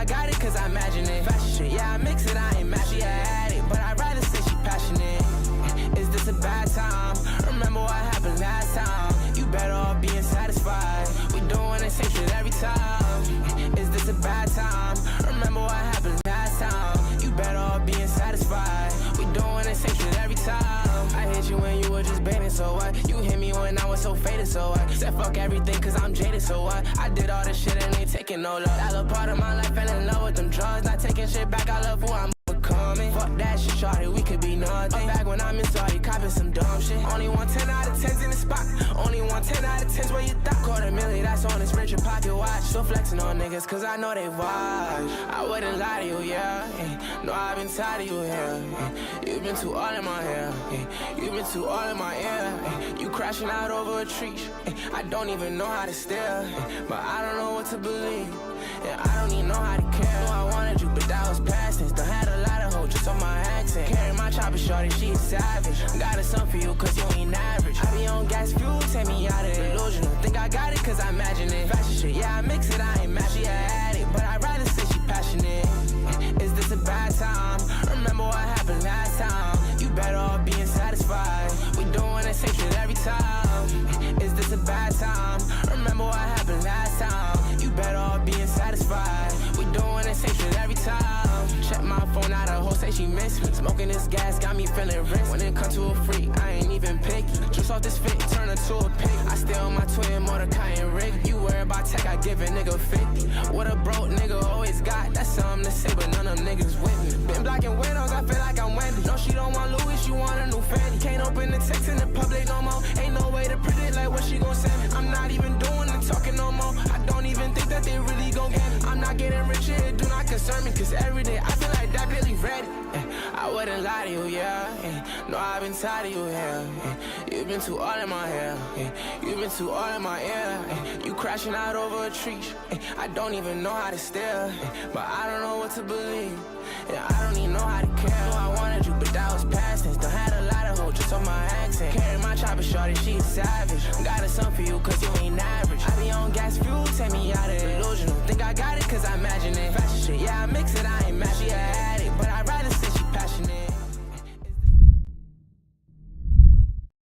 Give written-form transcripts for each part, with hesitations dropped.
I got it cause I imagine it. Fashion shit, yeah, I mix it, I ain't mad, she had it. But I'd rather say she passionate. Is this a bad time? Remember what happened last time. You better off being satisfied. We doing the same shit every time. Is this a bad time? Remember what happened last time. You better off being satisfied. We doing the same shit every time. I hit you when you were just baiting, so what? You hit me when I was so faded, so what? Said fuck everything cause I'm jaded, so what? I did all this shit and ain't taking no love. That little part of my life fell in love with them drugs. Not taking shit back, I love who I'm becoming. Fuck that shit, shorty, we could be nothing. Back when I'm in sorry, copping some dumb shit. Only 110 out of 10's in the spot. Only 110 out of 10's where you thought. $250,000, that's on this Richard pocket watch. Still flexing on niggas cause I know they watch. I wouldn't lie to you, yeah. No, I've been tired of you here. You've been too all in my hair. You've been too all in my ear. You crashing out over a tree. I don't even know how to stare. But I don't know what to believe. Yeah, I don't even know how to care. I wanted you, but that was past tense. Done had a lot of hoes just on my accent. Carry my chopper, shorty, she is savage. Got a son for you, cause you ain't average. I be on gas fuel, take me out of delusional. Think I got it, cause I imagine it. Fashion shit, yeah, I mix it, I ain't mad, she had it. But I'd rather say she passionate. Is this a bad time? Remember what happened last time. You better off being satisfied. We doing the same shit every time. Is this a bad time? Remember what happened last time. You better off being satisfied. We doing the same shit every time. Check my phone out, a hoe say she miss me. Smoking this gas got me feeling rich. When it comes to a freak, I ain't even picky. Just off this fit, turn her to a pig. I still my twin, Mordecai and Rick. You worry about tech, I give a nigga 50. What a broke nigga always got. That's something to say, but none of them niggas with me. Been blocking windows, I feel like I'm Wendy. No, she don't want Louis, she want a new Fendi. Can't open the text in the public no more. Ain't no way to predict like what she gon' send me. I'm not even doing the talking no more. I don't even think that they really gon' get me. I'm not getting rich here, do not concern me. Cause every day I feel like that Billy ready. I wouldn't lie to you, yeah. No, I've been tired of you, yeah. You've been too all in my hair. You've been too all in my ear. You crashing out over a tree. I don't even know how to stare. But I don't know what to believe. Yeah, I don't even know how to care. No, I wanted you, but that was past tense. Done had a lot of hoes just on my accent. Carry my chopper, shorty, she is savage. Got a son for you, cause you ain't average. I be on gas fuel, take me out of delusional. Think I got it, cause I imagine it. Fashion shit, yeah, I mix it, I ain't mad, she had it. But I'd rather say she passionate.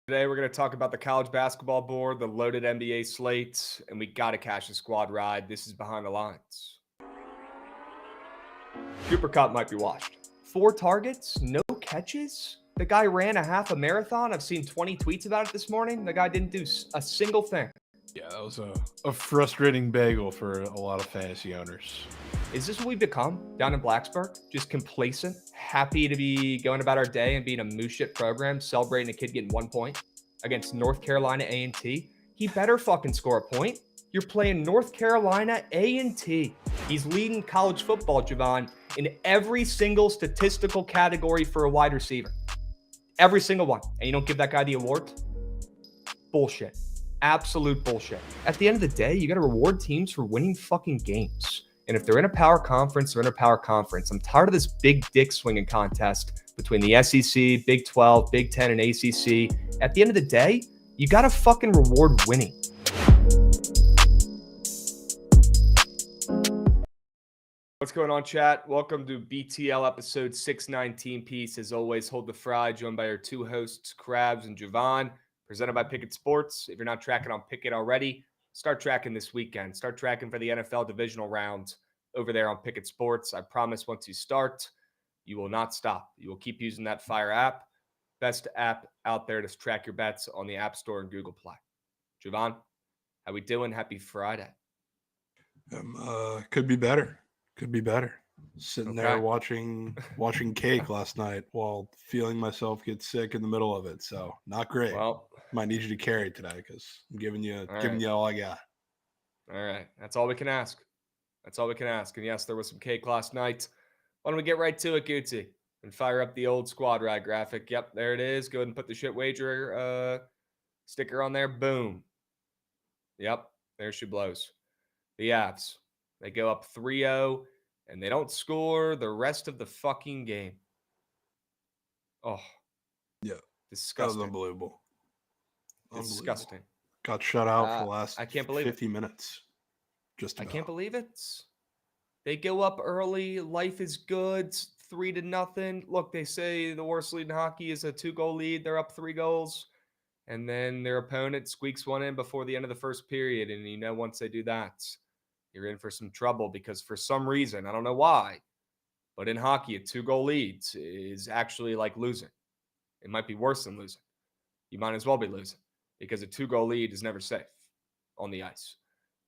Today, we're going to talk about the college basketball board, the loaded NBA slate, and we got to cash the squad ride. This is Behind the Lines. Cooper Kupp might be washed. 4 targets, no catches. The guy ran a half a marathon. I've seen 20 tweets about it this morning. The guy didn't do a single thing. Yeah, that was a frustrating bagel for a lot of fantasy owners. Is this what we've become down in Blacksburg? Just complacent, happy to be going about our day and being a moose shit program, celebrating a kid getting 1 point against North Carolina A&T? He better fucking score a point. You're playing North Carolina A&T. He's leading college football, Jovan, in every single statistical category for a wide receiver. Every single one. And you don't give that guy the award? Bullshit. Absolute bullshit. At the end of the day, you got to reward teams for winning fucking games. And if they're in a power conference, they're in a power conference. I'm tired of this big dick swinging contest between the SEC, Big 12, Big 10, and ACC. At the end of the day, you got to fucking reward winning. What's going on, chat? Welcome to BTL episode 619 piece. As always, hold the fry, joined by our 2 hosts, Krabs and Jovan, presented by Bookit Sports. If you're not tracking on Bookit already, start tracking this weekend. Start tracking for the NFL divisional round over there on Bookit Sports. I promise once you start, you will not stop. You will keep using that Fire app. Best app out there to track your bets on the App Store and Google Play. Jovan, how we doing? Happy Friday. Could be better. Could be better. Sitting there watching cake last night while feeling myself get sick in the middle of it. So not great. Well, might need you to carry today because I'm giving you all I got. All right. That's all we can ask. That's all we can ask. And yes, there was some cake last night. Why don't we get right to it, Gucci, and fire up the old squad ride graphic? Yep, there it is. Go ahead and put the shit wager sticker on there. Boom. Yep, there she blows. The Avs. They go up 3-0, and they don't score the rest of the fucking game. Oh. Yeah. Disgusting. That was unbelievable. Disgusting. Got shut out for the last I can't believe 50 minutes. I can't believe it. They go up early. Life is good. 3-0. Look, they say the worst lead in hockey is a 2-goal lead. They're up 3 goals. And then their opponent squeaks one in before the end of the first period. And once they do that, you're in for some trouble because for some reason, I don't know why, but in hockey, a 2-goal lead is actually like losing. It might be worse than losing. You might as well be losing because a 2-goal lead is never safe on the ice.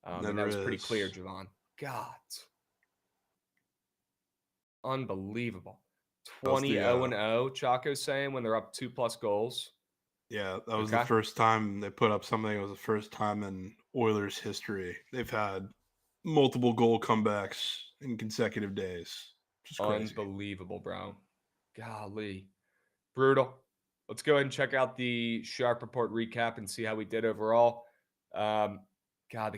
And that was pretty clear, Jovan. God. Unbelievable. 20-0-0, Chaco's saying, when they're up 2+ goals. Yeah, that was the first time they put up something. It was the first time in Oilers history. They've had multiple goal comebacks in consecutive days. Just crazy. Unbelievable, bro. Golly. Brutal. Let's go ahead and check out the Sharp Report recap and see how we did overall. The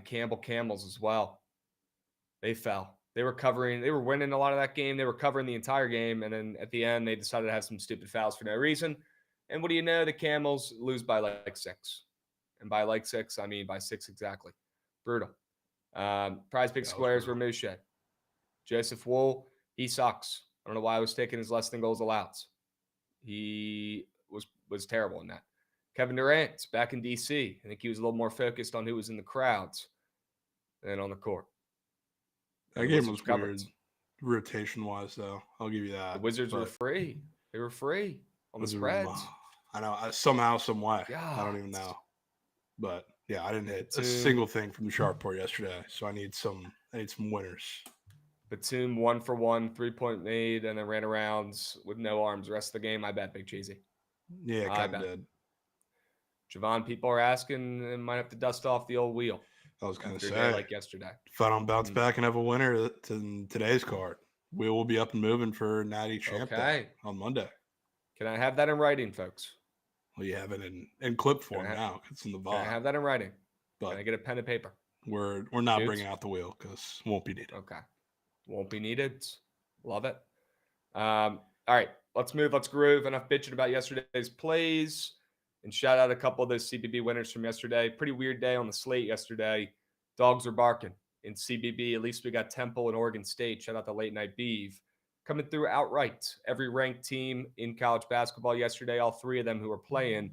Campbell Camels as well. They fell. They were covering. They were winning a lot of that game. They were covering the entire game. And then at the end, they decided to have some stupid fouls for no reason. And what do you know? The Camels lose by like 6. And by like 6, I mean by 6 exactly. Brutal. Prize Big Squares were Mouchet. Joseph Wool, he sucks. I don't know why I was taking his less than goals allowed. He was terrible in that. Kevin Durant's back in DC. I think he was a little more focused on who was in the crowds than on the court. That game was weird, rotation-wise, though. I'll give you that. The Wizards were free. They were free on the spreads. I know. Somehow, some way. God. I don't even know. But, yeah, I didn't hit a single thing from the Sharp Report yesterday, so I need some winners. Batum 1 for 1, 3-point made, and then ran around with no arms. The rest of the game, I bet Big Cheesy. Yeah, kind of did. Jovan, people are asking, and might have to dust off the old wheel. I was going to say, like yesterday. If I don't bounce back and have a winner in today's card, we will be up and moving for Natty Champ Day on Monday. Can I have that in writing, folks? Well, you have it in clip form now. It's in the VOD. Can I have that in writing? But can I get a pen and paper? We're not bringing out the wheel because it won't be needed. Okay. Won't be needed. Love it. All right. Let's move. Let's groove. Enough bitching about yesterday's plays. And shout out a couple of those CBB winners from yesterday. Pretty weird day on the slate yesterday. Dogs are barking in CBB. At least we got Temple and Oregon State. Shout out to Late Night Beeve. Coming through outright. Every ranked team in college basketball yesterday, all 3 of them who were playing,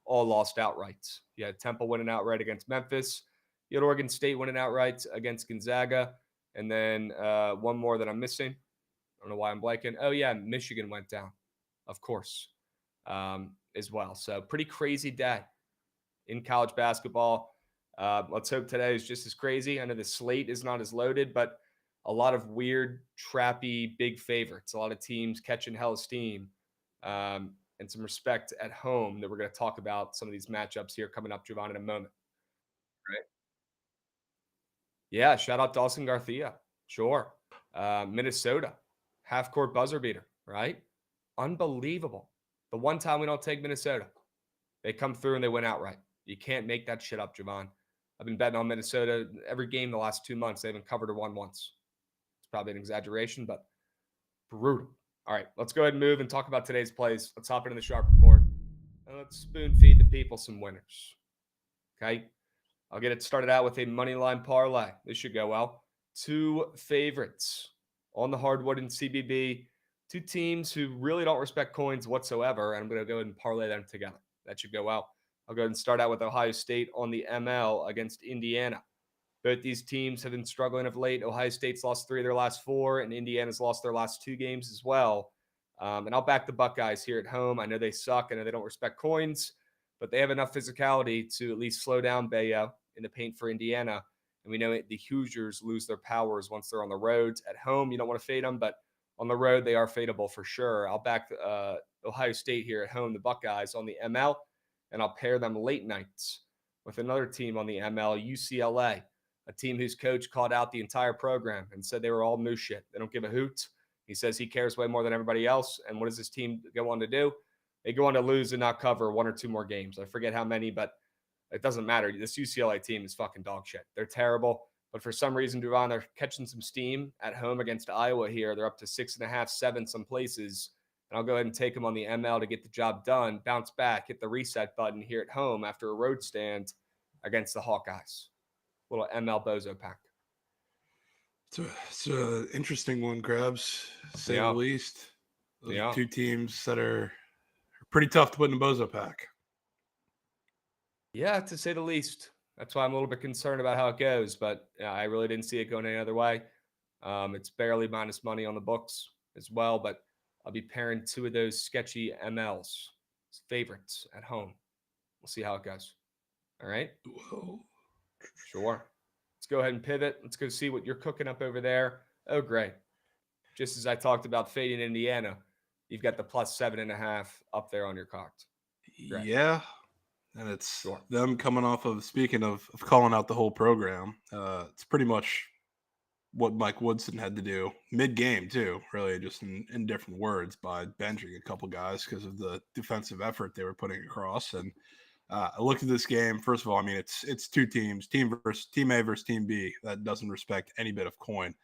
all lost outright. You had Temple winning outright against Memphis. You had Oregon State winning outright against Gonzaga. And then one more that I'm missing. I don't know why I'm blanking. Oh, yeah, Michigan went down, of course, as well. So pretty crazy day in college basketball. Let's hope today is just as crazy. I know the slate is not as loaded, but a lot of weird, trappy, big favorites. A lot of teams catching hell of steam, and some respect at home that we're going to talk about some of these matchups here coming up, Jovan, in a moment. Right? Yeah, shout out Dawson Garcia. Sure. Minnesota, half-court buzzer beater, right? Unbelievable. The one time we don't take Minnesota, they come through and they win outright. You can't make that shit up, Jovan. I've been betting on Minnesota every game the last 2 months. They haven't covered or won once. It's probably an exaggeration, but brutal. All right, let's go ahead and move and talk about today's plays. Let's hop into the Sharp Report. And let's spoon feed the people some winners. Okay? I'll get it started out with a money line parlay. This should go well. 2 favorites on the hardwood in CBB. 2 teams who really don't respect coins whatsoever. And I'm going to go ahead and parlay them together. That should go well. I'll go ahead and start out with Ohio State on the ML against Indiana. Both these teams have been struggling of late. Ohio State's lost 3 of their last 4, and Indiana's lost their last 2 games as well. And I'll back the Buckeyes here at home. I know they suck. I know they don't respect coins, but they have enough physicality to at least slow down Bayo in the paint for Indiana. And we know the Hoosiers lose their powers once they're on the road. At home, you don't want to fade them, but on the road, they are fadeable for sure. I'll back Ohio State here at home, the Buckeyes on the ML, and I'll pair them late nights with another team on the ML, UCLA, a team whose coach called out the entire program and said they were all moose shit. They don't give a hoot. He says he cares way more than everybody else. And what does this team go on to do? They go on to lose and not cover 1 or 2 more games. I forget how many, but it doesn't matter. This UCLA team is fucking dog shit. They're terrible. But for some reason, Jovan, they're catching some steam at home against Iowa here. They're up to 6.5, 7 some places. And I'll go ahead and take them on the ML to get the job done, bounce back, hit the reset button here at home after a road stand against the Hawkeyes. Little ML Bozo pack. It's a interesting one, Krabs, to say the Yeah. least. Those are Yeah. two teams that are pretty tough to put in the bozo pack. Yeah, to say the least. That's why I'm a little bit concerned about how it goes, but I really didn't see it going any other way. It's barely minus money on the books as well, but I'll be pairing two of those sketchy MLs, favorites at home. We'll see how it goes. All right. Whoa. Sure. Let's go ahead and pivot. Let's go see what you're cooking up over there. Oh, great. Just as I talked about fading Indiana, you've got the plus 7.5 up there on your card. Great. Yeah. And it's Sure. them coming off of, speaking of calling out the whole program, it's pretty much what Mike Woodson had to do mid-game too, really just in different words, by benching a couple guys because of the defensive effort they were putting across. And I looked at this game. First of all, I mean, it's two teams, team A versus team B, that doesn't respect any bit of coin.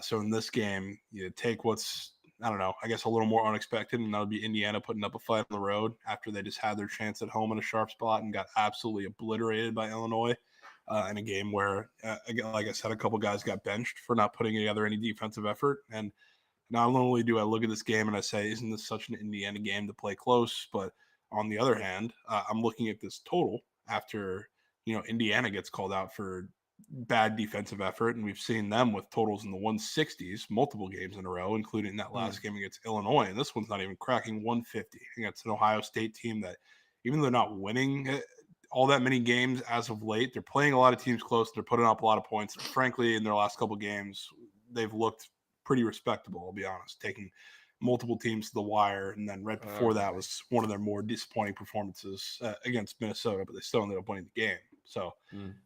So in this game, you take what's, I don't know, I guess a little more unexpected, and that would be Indiana putting up a fight on the road after they just had their chance at home in a sharp spot and got absolutely obliterated by Illinois in a game where, like I said, a couple guys got benched for not putting together any defensive effort. And not only do I look at this game and I say, isn't this such an Indiana game to play close? But on the other hand, I'm looking at this total after, Indiana gets called out for bad defensive effort, and we've seen them with totals in the 160s multiple games in a row, including that last game against Illinois. And this one's not even cracking 150 against an Ohio State team that, even though they're not winning all that many games as of late, they're playing a lot of teams close. They're putting up a lot of points. Frankly, in their last couple games, they've looked pretty respectable, I'll be honest, taking multiple teams to the wire. And then right before that was one of their more disappointing performances against Minnesota, but they still ended up winning the game. So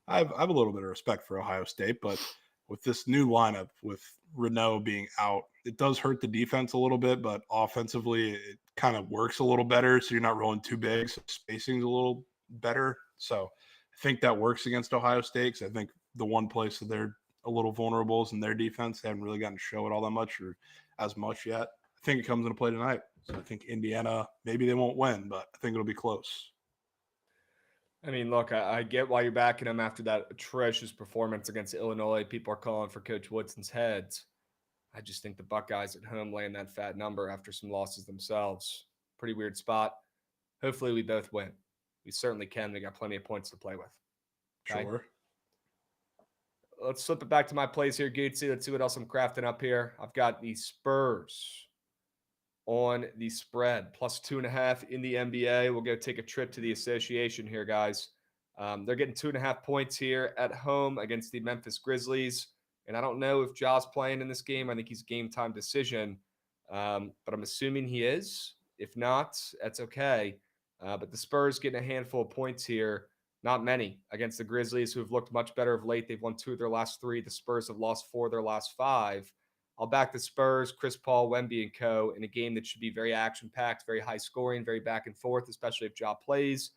I have a little bit of respect for Ohio State, but with this new lineup, with Renault being out, it does hurt the defense a little bit, but offensively it kind of works a little better. So you're not rolling too big, so spacing's a little better. So I think that works against Ohio State, because I think the one place that they're a little vulnerable is in their defense. They haven't really gotten to show it all that much or as much yet. I think it comes into play tonight. So I think Indiana, maybe they won't win, but I think it'll be close. I mean, look, I get why you're backing them after that atrocious performance against Illinois. People are calling for Coach Woodson's heads. I just think the Buckeyes at home laying that fat number after some losses themselves. Pretty weird spot. Hopefully we both win. We certainly can. We got plenty of points to play with. Okay? Sure. Let's flip it back to my place here, Gootsy. Let's see what else I'm crafting up here. I've got the Spurs on the spread, plus 2.5 in the NBA. We'll go take a trip to the association here, guys. They're getting 2.5 points here at home against the Memphis Grizzlies. And I don't know if Ja's playing in this game. I think he's game time decision. But I'm assuming he is. If not, that's okay. But the Spurs getting a handful of points here. Not many against the Grizzlies, who have looked much better of late. They've won 2 of their last 3. The Spurs have lost 4 of their last 5. I'll back the Spurs, Chris Paul, Wemby, and co. in a game that should be very action-packed, very high-scoring, very back and forth, especially if Ja plays.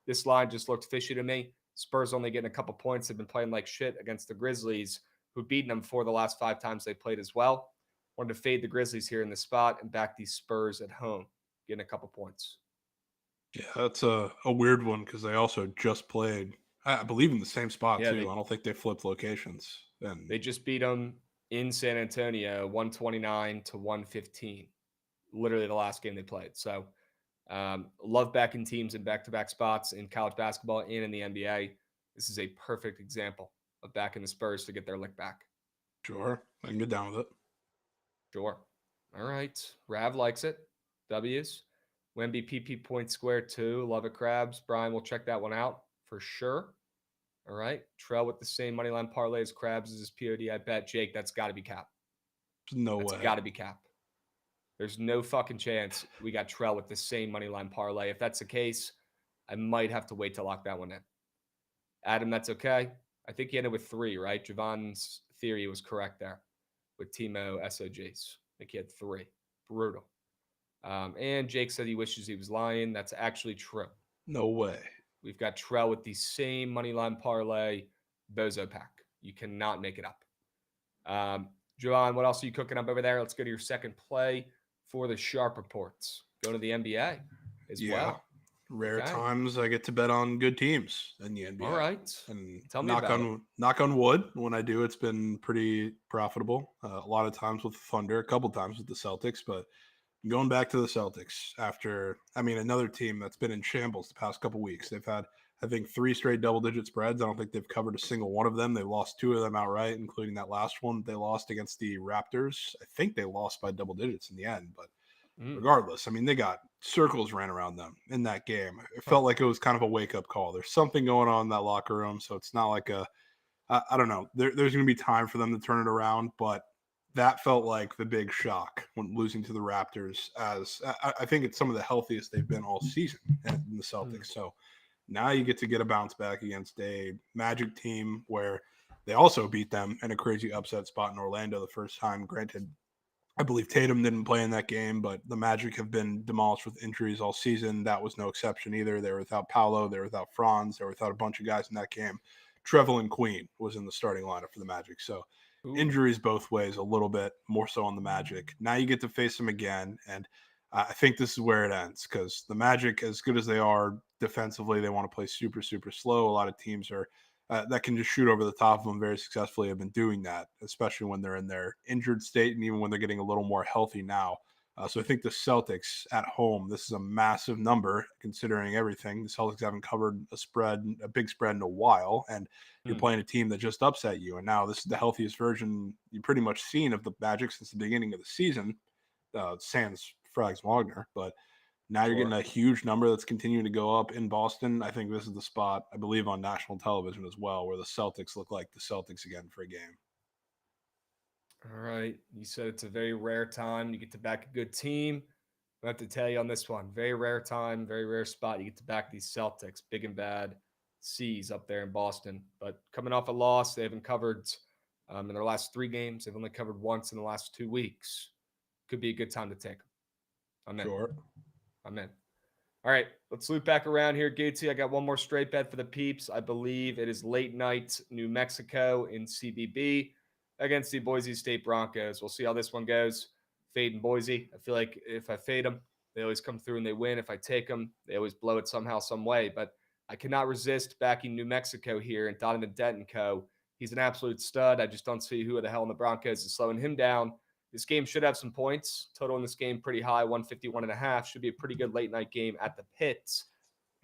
This line just looked fishy to me. Spurs only getting a couple points. They've been playing like shit against the Grizzlies, who've beaten them 4 of the last 5 times they played as well. Wanted to fade the Grizzlies here in the spot and back these Spurs at home, getting a couple points. Yeah, that's a weird one, because they also just played, I believe, in the same spot too. I don't think they flipped locations. And they just beat them in San Antonio, 129 to 115. Literally the last game they played. So love backing teams in back-to-back spots in college basketball and in the NBA. This is a perfect example of backing the Spurs to get their lick back. Sure, I can get down with it. Sure. All right. Rav likes it. W's. Wemby PP point square 2. Love it, Krabs. Brian will check that one out for sure. All right. Trell with the same money line parlay as Krabs as his POD. I bet. Jake, that's got to be cap. No way. That's got to be cap. There's no fucking chance we got Trell with the same money line parlay. If that's the case, I might have to wait to lock that one in. Adam, that's okay. I think he ended with 3, right? Jovan's theory was correct there with Timo SOGs. I think he had 3. Brutal. And Jake said he wishes he was lying. That's actually true. No way. We've got Trell with the same money line parlay, Bozo pack. You cannot make it up. Jovan, what else are you cooking up over there? Let's go to your second play for the Sharp reports. Go to the NBA as well. Rare Okay. times I get to bet on good teams in the NBA. All right. And Tell me about it. knock on wood, when I do, it's been pretty profitable. A lot of times with the Thunder, a couple times with the Celtics, but going back to the Celtics after, another team that's been in shambles the past couple weeks. They've had, I think, 3 straight double-digit spreads. I don't think they've covered a single one of them. They lost 2 of them outright, including that last one they lost against the Raptors. I think they lost by double digits in the end, but regardless, they got circles ran around them in that game. It felt like it was kind of a wake-up call. There's something going on in that locker room, so it's not like I don't know. There's going to be time for them to turn it around, but that felt like the big shock when losing to the Raptors. As I think it's some of the healthiest they've been all season in the Celtics. So now you get to get a bounce back against a Magic team where they also beat them in a crazy upset spot in Orlando the first time. Granted, I believe Tatum didn't play in that game, but the Magic have been demolished with injuries all season. That was no exception either. They were without Paolo. They were without Franz. They were without a bunch of guys in that game. Trevelyan Queen was in the starting lineup for the Magic. So injuries both ways, a little bit more so on the Magic. Now you get to face them again, and I think this is where it ends because the Magic, as good as they are defensively, they want to play super, super slow. A lot of teams are that can just shoot over the top of them very successfully have been doing that, especially when they're in their injured state and even when they're getting a little more healthy now. So I think the Celtics at home, this is a massive number considering everything. The Celtics haven't covered a big spread in a while, and you're playing a team that just upset you. And now this is the healthiest version you've pretty much seen of the Magic since the beginning of the season, sans Frags Wagner. But now you're getting a huge number that's continuing to go up in Boston. I think this is the spot, I believe, on national television as well, where the Celtics look like the Celtics again for a game. All right. You said it's a very rare time. You get to back a good team. I have to tell you on this one, very rare time, very rare spot. You get to back these Celtics, big and bad C's up there in Boston. But coming off a loss, they haven't covered in their last 3 games. They've only covered once in the last 2 weeks. Could be a good time to take them. I'm in. Sure. I'm in. All right, let's loop back around here, Gaetsy. I got one more straight bet for the peeps. I believe it is late night New Mexico in CBB against the Boise State Broncos. We'll see how this one goes. Fading Boise. I feel like if I fade them, they always come through and they win. If I take them, they always blow it somehow, some way. But I cannot resist backing New Mexico here and Donovan Denton Co. He's an absolute stud. I just don't see who the hell in the Broncos is slowing him down. This game should have some points. Total in this game pretty high, 151.5. Should be a pretty good late night game at the Pit.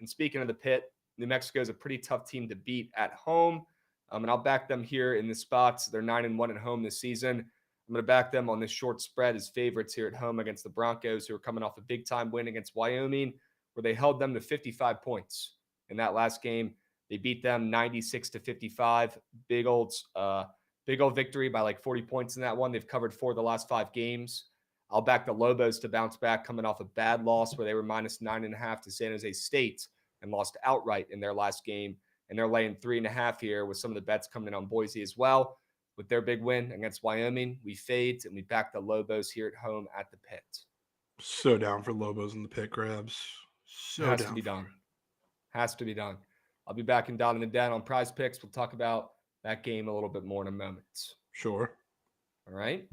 And speaking of the Pit, New Mexico is a pretty tough team to beat at home. And I'll back them here in the spots. They're 9-1 at home this season. I'm going to back them on this short spread as favorites here at home against the Broncos, who are coming off a big-time win against Wyoming, where they held them to 55 points in that last game. They beat them 96-55. Big old victory by like 40 points in that one. They've covered 4 of the last 5 games. I'll back the Lobos to bounce back coming off a bad loss where they were minus 9.5 to San Jose State and lost outright in their last game. And they're laying 3.5 here with some of the bets coming in on Boise as well. With their big win against Wyoming, we fade and we back the Lobos here at home at the Pit. So down for Lobos in the Pit, Krabs. Has to be done. Has to be done. I'll be back in down in the den on Prize Picks. We'll talk about that game a little bit more in a moment. Sure. All right.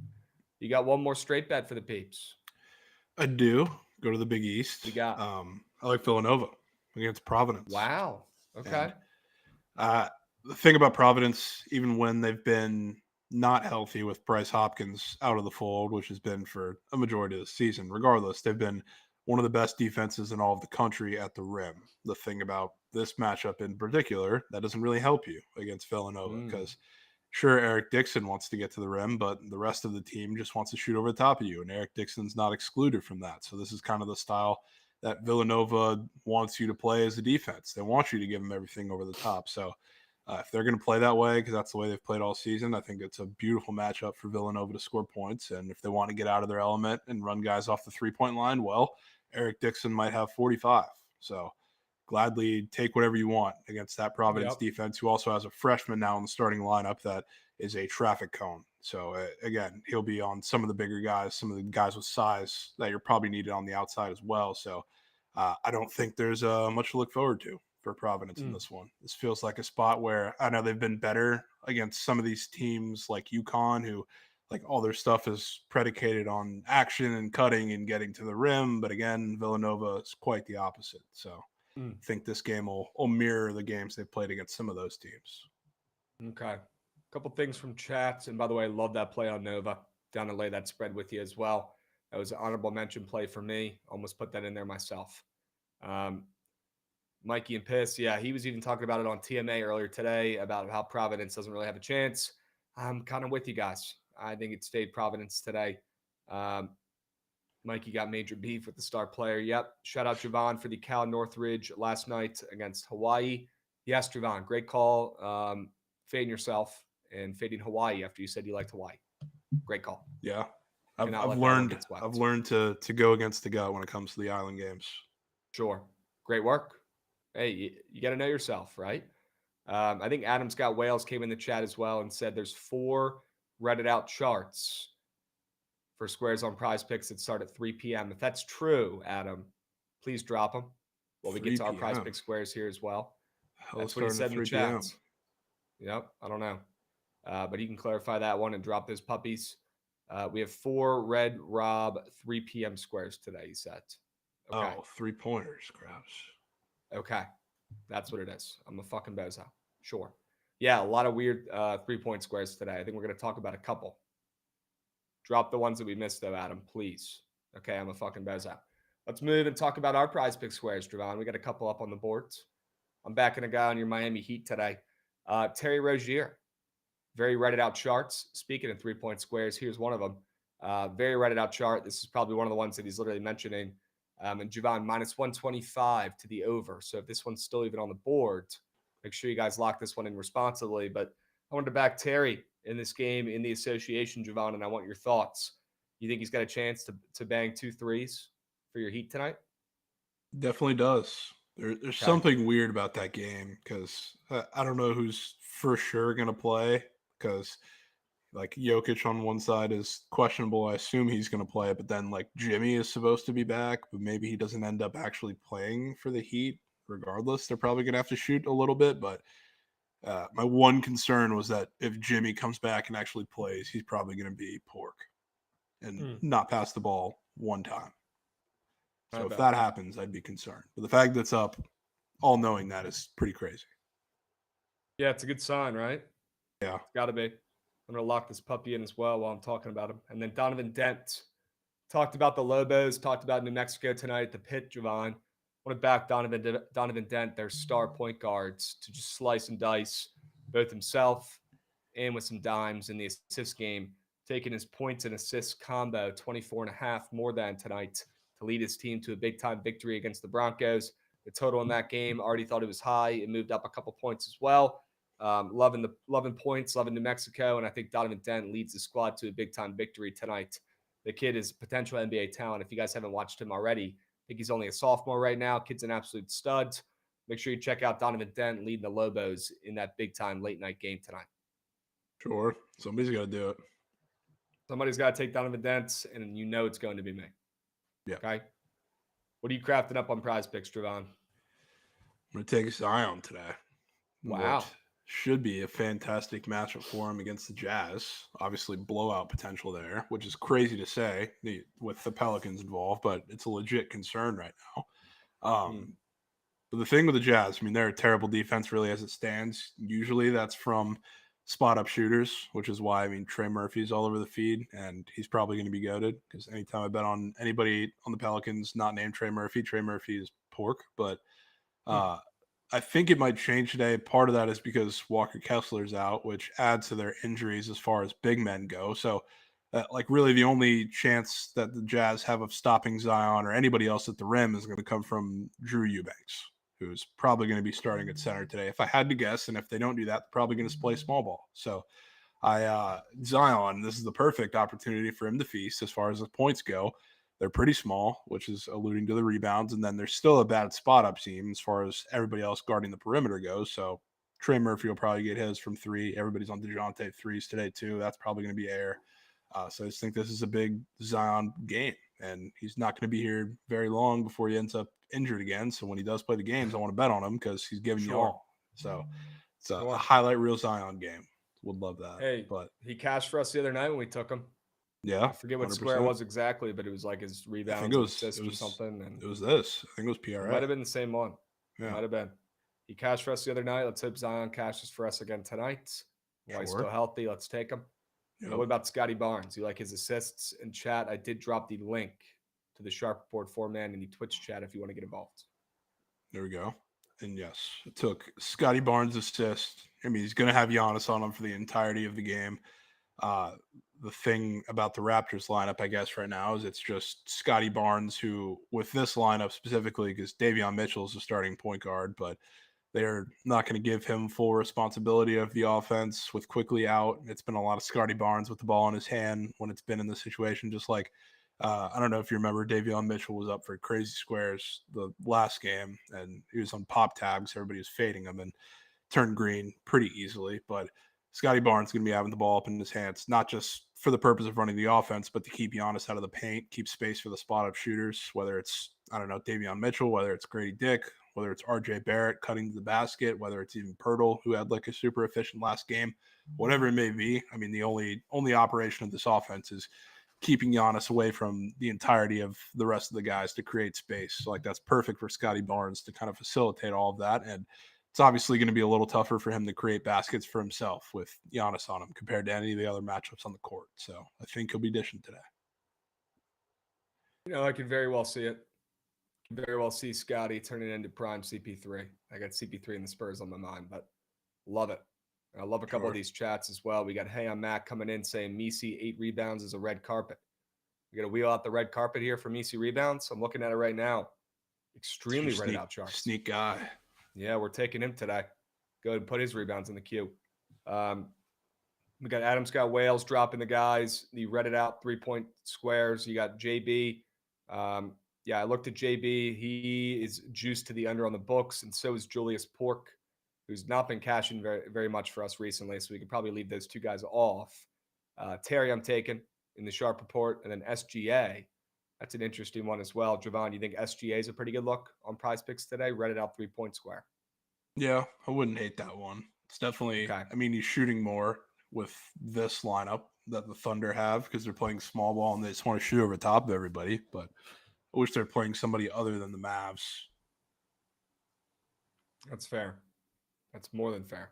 You got one more straight bet for the peeps. I do. Go to the Big East. We got. I like Villanova against Providence. Wow. Okay. And, the thing about Providence, even when they've been not healthy with Bryce Hopkins out of the fold, which has been for a majority of the season, regardless, they've been one of the best defenses in all of the country at the rim. The thing about this matchup in particular, that doesn't really help you against Villanova because sure, Eric Dixon wants to get to the rim, but the rest of the team just wants to shoot over the top of you, and Eric Dixon's not excluded from that. So this is kind of the style that Villanova wants you to play as a defense. They want you to give them everything over the top. So if they're going to play that way, because that's the way they've played all season, I think it's a beautiful matchup for Villanova to score points. And if they want to get out of their element and run guys off the three-point line, well, Eric Dixon might have 45. So gladly take whatever you want against that Providence defense, who also has a freshman now in the starting lineup that is a traffic cone. So, again, he'll be on some of the bigger guys, some of the guys with size that you're probably needed on the outside as well. So I don't think there's much to look forward to for Providence in this one. This feels like a spot where I know they've been better against some of these teams like UConn, who like all their stuff is predicated on action and cutting and getting to the rim. But again, Villanova is quite the opposite. So I think this game will mirror the games they've played against some of those teams. Okay. A couple things from chats. And by the way, love that play on Nova. Down to lay that spread with you as well. That was an honorable mention play for me. Almost put that in there myself. Mikey and Piss. Yeah, he was even talking about it on TMA earlier today about how Providence doesn't really have a chance. I'm kind of with you guys. I think it stayed Providence today. Mikey got major beef with the star player. Yep. Shout out Jovan for the Cal Northridge last night against Hawaii. Yes, Jovan, great call. Fading yourself and fading Hawaii after you said you liked Hawaii. Great call. Yeah. I've learned to go against the gut when it comes to the island games. Sure. Great work. Hey, you got to know yourself, right? I think Adam Scott Wales came in the chat as well and said there's 4 Reddit out charts for squares on Prize Picks that start at 3 p.m. If that's true, Adam, please drop them. Well, we get to our Prize Pick squares here as well. That's what he said in the chat. Yep, I don't know. But he can clarify that one and drop those puppies. We have 4 Red Rob 3 p.m. squares today, he said. Okay. Oh, 3-pointers, Krabs. Okay. That's what it is. I'm a fucking bozo. Sure. Yeah, a lot of weird 3-point squares today. I think we're going to talk about a couple. Drop the ones that we missed, though, Adam, please. Okay, I'm a fucking bozo. Let's move and talk about our Prize Pick squares, Jovan. We got a couple up on the boards. I'm backing a guy on your Miami Heat today. Terry Rozier. Very Reddit out charts. Speaking of 3-point squares, here's one of them. Very Reddit out chart. This is probably one of the ones that he's literally mentioning. And Jovan, minus 125 to the over. So if this one's still even on the board, make sure you guys lock this one in responsibly. But I wanted to back Terry in this game in the association, Jovan, and I want your thoughts. You think he's got a chance to bang 2 threes for your Heat tonight? Definitely does. There's something weird about that game because I don't know who's for sure going to play because like Jokic on one side is questionable. I assume he's going to play, but then like Jimmy is supposed to be back, but maybe he doesn't end up actually playing for the Heat. Regardless, they're probably going to have to shoot a little bit, but my one concern was that if Jimmy comes back and actually plays, he's probably going to be pork and not pass the ball one time. So if that happens, I'd be concerned. But the fact that it's up, all knowing that is pretty crazy. Yeah, it's a good sign, right? Yeah. It's got to be. I'm going to lock this puppy in as well while I'm talking about him. And then Donovan Dent. Talked about the Lobos, talked about New Mexico tonight, the Pit, Jovan. I want to back Donovan Dent, their star point guards, to just slice and dice both himself and with some dimes in the assist game, taking his points and assists combo 24.5 more than tonight to lead his team to a big-time victory against the Broncos. The total in that game, already thought it was high. It moved up a couple points as well. Loving points, loving New Mexico, and I think Donovan Dent leads the squad to a big-time victory tonight. The kid is potential NBA talent. If you guys haven't watched him already, I think he's only a sophomore right now. Kid's an absolute stud. Make sure you check out Donovan Dent leading the Lobos in that big-time late-night game tonight. Sure. Somebody's got to do it. Somebody's got to take Donovan Dent, and you know it's going to be me. Yeah. Okay? What are you crafting up on Prize Picks, Jovan? I'm going to take Zion today. Wow. Should be a fantastic matchup for him against the Jazz. Obviously, blowout potential there, which is crazy to say with the Pelicans involved, but it's a legit concern right now. But the thing with the Jazz, I mean, they're a terrible defense really as it stands. Usually that's from spot-up shooters, which is why, I mean, Trey Murphy's all over the feed, and he's probably going to be goated because anytime I bet on anybody on the Pelicans not named Trey Murphy is pork. But I think it might change today. Part of that is because Walker Kessler's out, which adds to their injuries as far as big men go. So, really the only chance that the Jazz have of stopping Zion or anybody else at the rim is going to come from Drew Eubanks, who's probably going to be starting at center today. If I had to guess, and if they don't do that, they're probably going to play small ball. So, Zion, this is the perfect opportunity for him to feast as far as the points go. They're pretty small, which is alluding to the rebounds. And then there's still a bad spot-up team as far as everybody else guarding the perimeter goes. So Trey Murphy will probably get his from 3. Everybody's on DeJounte threes today, too. That's probably going to be air. So I just think this is a big Zion game. And he's not going to be here very long before he ends up injured again. So when he does play the games, I want to bet on him because he's giving you all. So it's a highlight reel Zion game. Would love that. Hey, but he cashed for us the other night when we took him. Yeah, I forget what 100%. Square it was exactly, but it was like his rebounds or assists or something. And it was this. I think it was PRA. It might have been the same one. Yeah. Might have been. He cashed for us the other night. Let's hope Zion cashes for us again tonight. While he's still healthy, let's take him. Yep. What about Scotty Barnes? You like his assists in chat? I did drop the link to the Sharp Report 4-man in the Twitch chat if you want to get involved. There we go. And yes, it took Scotty Barnes' assist. I mean, he's going to have Giannis on him for the entirety of the game. The thing about the Raptors lineup, I guess, right now is it's just Scotty Barnes, who, with this lineup specifically, because Davion Mitchell is the starting point guard, but they're not going to give him full responsibility of the offense with Quickly out. It's been a lot of Scotty Barnes with the ball in his hand when it's been in this situation, just like I don't know if you remember, Davion Mitchell was up for crazy squares the last game, and he was on pop tags. Everybody was fading him and turned green pretty easily. But Scotty Barnes is going to be having the ball up in his hands, not just for the purpose of running the offense, but to keep Giannis out of the paint, keep space for the spot-up shooters, whether it's, I don't know, Davion Mitchell, whether it's Grady Dick, whether it's RJ Barrett cutting to the basket, whether it's even Pirtle, who had like a super efficient last game, whatever it may be. I mean, the only operation of this offense is keeping Giannis away from the entirety of the rest of the guys to create space. So, like, that's perfect for Scotty Barnes to kind of facilitate all of that. And it's obviously going to be a little tougher for him to create baskets for himself with Giannis on him compared to any of the other matchups on the court. So I think he'll be dishing today. I can very well see it. Very well see Scotty turning into prime CP3. I got CP3 and the Spurs on my mind, but love it. I love a couple of these chats as well. We got Hey, I'm Matt coming in saying Misi 8 rebounds is a red carpet. We got to wheel out the red carpet here for Misi rebounds. I'm looking at it right now. Extremely rented out charts. Sneak guy. Yeah, we're taking him today. Go ahead and put his rebounds in the queue. We got Adam Scott Wales dropping the guys. The redded out 3-point squares. You got JB. I looked at JB. He is juiced to the under on the books, and so is Julius Pork, who's not been cashing very, very much for us recently, so we could probably leave those two guys off. Terry, I'm taking in the Sharp Report, and then SGA. That's an interesting one as well. Jovan, you think SGA is a pretty good look on Prize Picks today? Reddit out 3-point square. Yeah, I wouldn't hate that one. It's definitely, okay. I mean, he's shooting more with this lineup that the Thunder have because they're playing small ball and they just want to shoot over top of everybody, but I wish they're playing somebody other than the Mavs. That's fair. That's more than fair.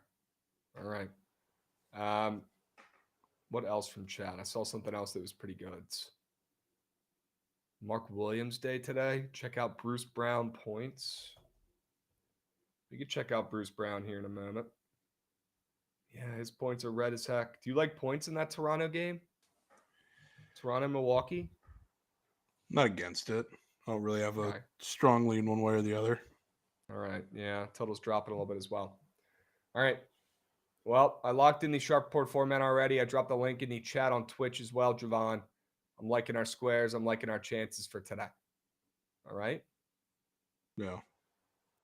All right. What else from chat? I saw something else that was pretty good. Mark Williams Day today. Check out Bruce Brown points. We could check out Bruce Brown here in a moment. Yeah, his points are red as heck. Do you like points in that Toronto game? Toronto-Milwaukee? Not against it. I don't really have a strong lean one way or the other. All right. Yeah, total's dropping a little bit as well. All right. Well, I locked in the Sharp Report format already. I dropped the link in the chat on Twitch as well, Jovan. I'm liking our squares. I'm liking our chances for today. All right? Yeah.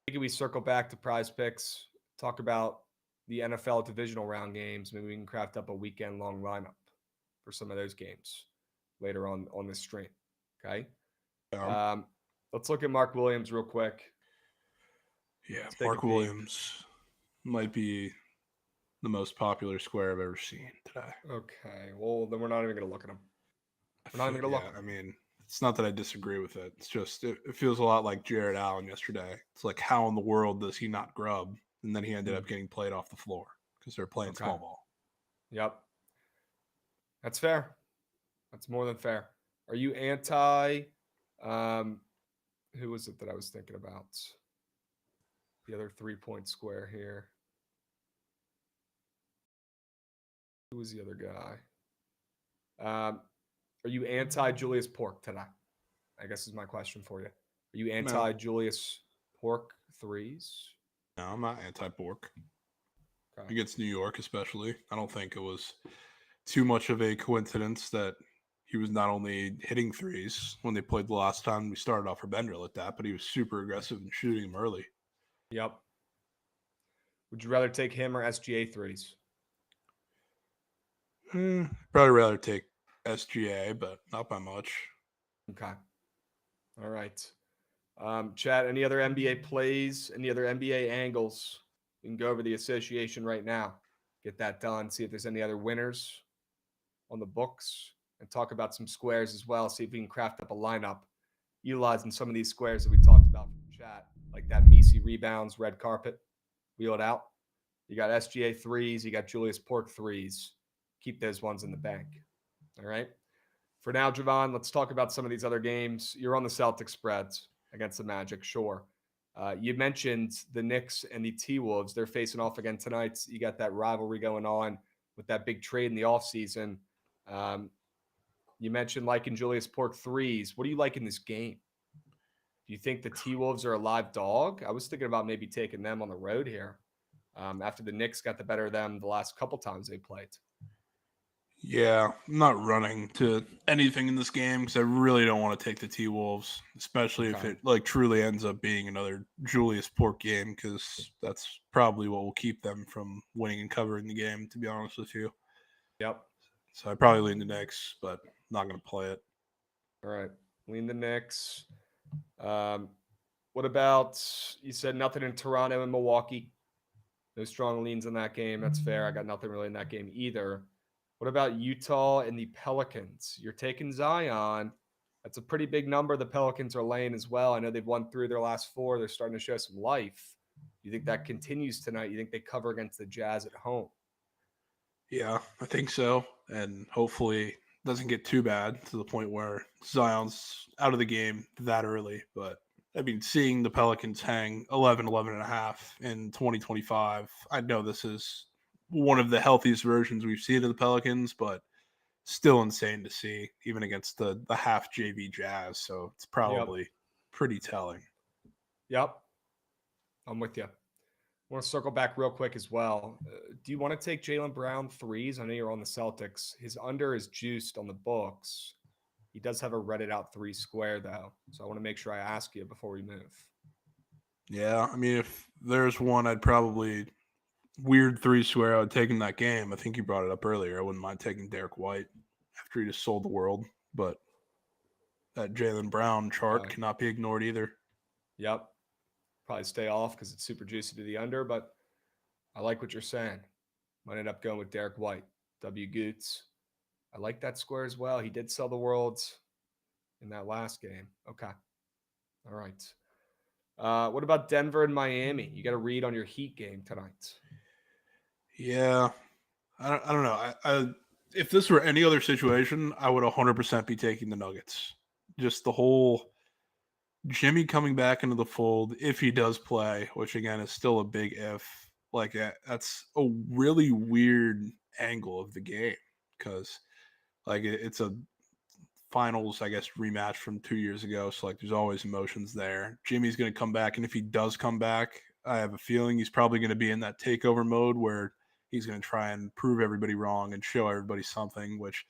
Maybe we circle back to Prize Picks, talk about the NFL divisional round games. Maybe we can craft up a weekend-long lineup for some of those games later on this stream. Okay? Let's look at Mark Williams real quick. Yeah, Mark Williams might be the most popular square I've ever seen today. Okay, well, then we're not even going to look at him. We're not even going to look. I mean, it's not that I disagree with it. It's just it feels a lot like Jared Allen yesterday. It's like, how in the world does he not grub? And then he ended up getting played off the floor because they're playing small ball. Yep. That's fair. That's more than fair. Are you anti who was it that I was thinking about? The other 3-point square here. Who was the other guy? Are you anti-Julius Pork today? I guess is my question for you. Are you anti-Julius Pork threes? No, I'm not anti-Pork. Okay. Against New York especially. I don't think it was too much of a coincidence that he was not only hitting threes when they played the last time we started off for Bendrell at that, but he was super aggressive in shooting them early. Yep. Would you rather take him or SGA threes? Probably rather take SGA, but not by much. Okay. All right. Chat, any other NBA plays, any other NBA angles? We can go over the association right now. Get that done. See if there's any other winners on the books and talk about some squares as well. See if we can craft up a lineup utilizing some of these squares that we talked about from chat. like that Messi rebounds, red carpet, wheel it out. You got SGA threes, you got Julius Pork threes. Keep those ones in the bank. All right. For now, Jovan, let's talk about some of these other games. You're on the Celtics spreads against the Magic, sure. You mentioned the Knicks and the T-Wolves. They're facing off again tonight. You got that rivalry going on with that big trade in the offseason. You mentioned liking Julius Pork threes. What do you like in this game? Do you think the T-Wolves are a live dog? I was thinking about maybe taking them on the road here after the Knicks got the better of them the last couple times they played. Yeah, I'm not running to anything in this game because I really don't want to take the T-Wolves, especially if it like truly ends up being another Julius Pork game, because that's probably what will keep them from winning and covering the game, to be honest with you. Yep. So I probably lean the Knicks, but not going to play it. All right. Lean the Knicks. What about, you said nothing in Toronto and Milwaukee? No strong leans in that game. That's fair. I got nothing really in that game either. What about Utah and the Pelicans? You're taking Zion. That's a pretty big number the Pelicans are laying as well. I know they've won 3 of their last 4. They're starting to show some life. You think that continues tonight? You think they cover against the Jazz at home? Yeah, I think so. And hopefully it doesn't get too bad to the point where Zion's out of the game that early. But I mean, seeing the Pelicans hang 11 and a half in 2025, I know this is one of the healthiest versions we've seen of the Pelicans, but still insane to see, even against the half JV Jazz. So it's probably pretty telling. Yep. I'm with you. I want to circle back real quick as well. Do you want to take Jaylen Brown threes? I know you're on the Celtics. His under is juiced on the books. He does have a Reddit out 3 square, though. So I want to make sure I ask you before we move. Yeah, I mean, if there's one I'd probably weird 3 square I would take in that game. I think you brought it up earlier. I wouldn't mind taking Derek White after he just sold the world, but that Jaylen Brown chart cannot be ignored either. Yep. Probably stay off because it's super juicy to the under, but I like what you're saying. Might end up going with Derek White. W. Goots. I like that square as well. He did sell the world in that last game. Okay. All right. What about Denver and Miami? You got to read on your Heat game tonight. Yeah. I don't know. I if this were any other situation, I would 100% be taking the Nuggets. Just the whole Jimmy coming back into the fold, if he does play, which again is still a big if, like that's a really weird angle of the game because like it's a finals, I guess, rematch from 2 years ago. So like there's always emotions there. Jimmy's going to come back. And if he does come back, I have a feeling he's probably going to be in that takeover mode where he's going to try and prove everybody wrong and show everybody something, which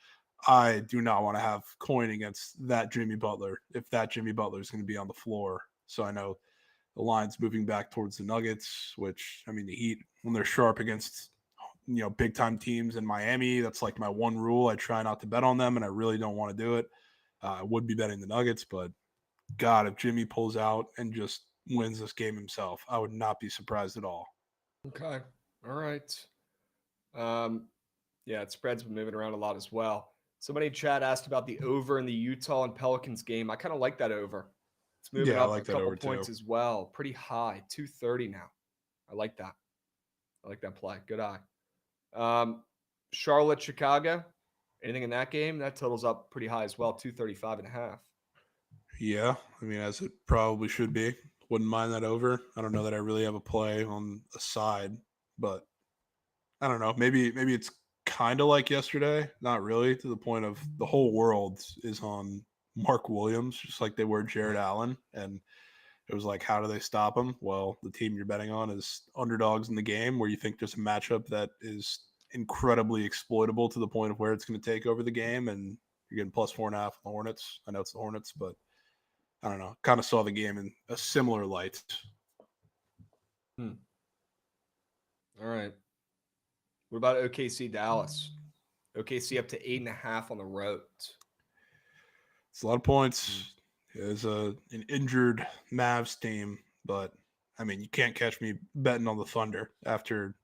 I do not want to have coin against that Jimmy Butler if that Jimmy Butler is going to be on the floor. So I know the line's moving back towards the Nuggets, which, I mean, the Heat, when they're sharp against, big time teams in Miami, that's like my one rule. I try not to bet on them, and I really don't want to do it. I would be betting the Nuggets, but God, if Jimmy pulls out and just wins this game himself, I would not be surprised at all. Okay. All right. Yeah, spreads been moving around a lot as well. Somebody in chat asked about the over in the Utah and Pelicans game. I kind of like that over. It's moving up a couple points as well. Pretty high, 230 now. I like that. I like that play. Good eye. Charlotte, Chicago. Anything in that game? That totals up pretty high as well, 235.5. Yeah, I mean, as it probably should be. Wouldn't mind that over. I don't know that I really have a play on a side, but I don't know. Maybe it's kind of like yesterday. Not really, to the point of the whole world is on Mark Williams, just like they were Jared Allen. And it was like, how do they stop him? Well, the team you're betting on is underdogs in the game where you think there's a matchup that is incredibly exploitable to the point of where it's going to take over the game. And you're getting plus 4.5 on the Hornets. I know it's the Hornets, but I don't know. Kind of saw the game in a similar light. All right. What about OKC Dallas? OKC up to 8.5 on the road. It's a lot of points. It's an injured Mavs team, but I mean, you can't catch me betting on the Thunder after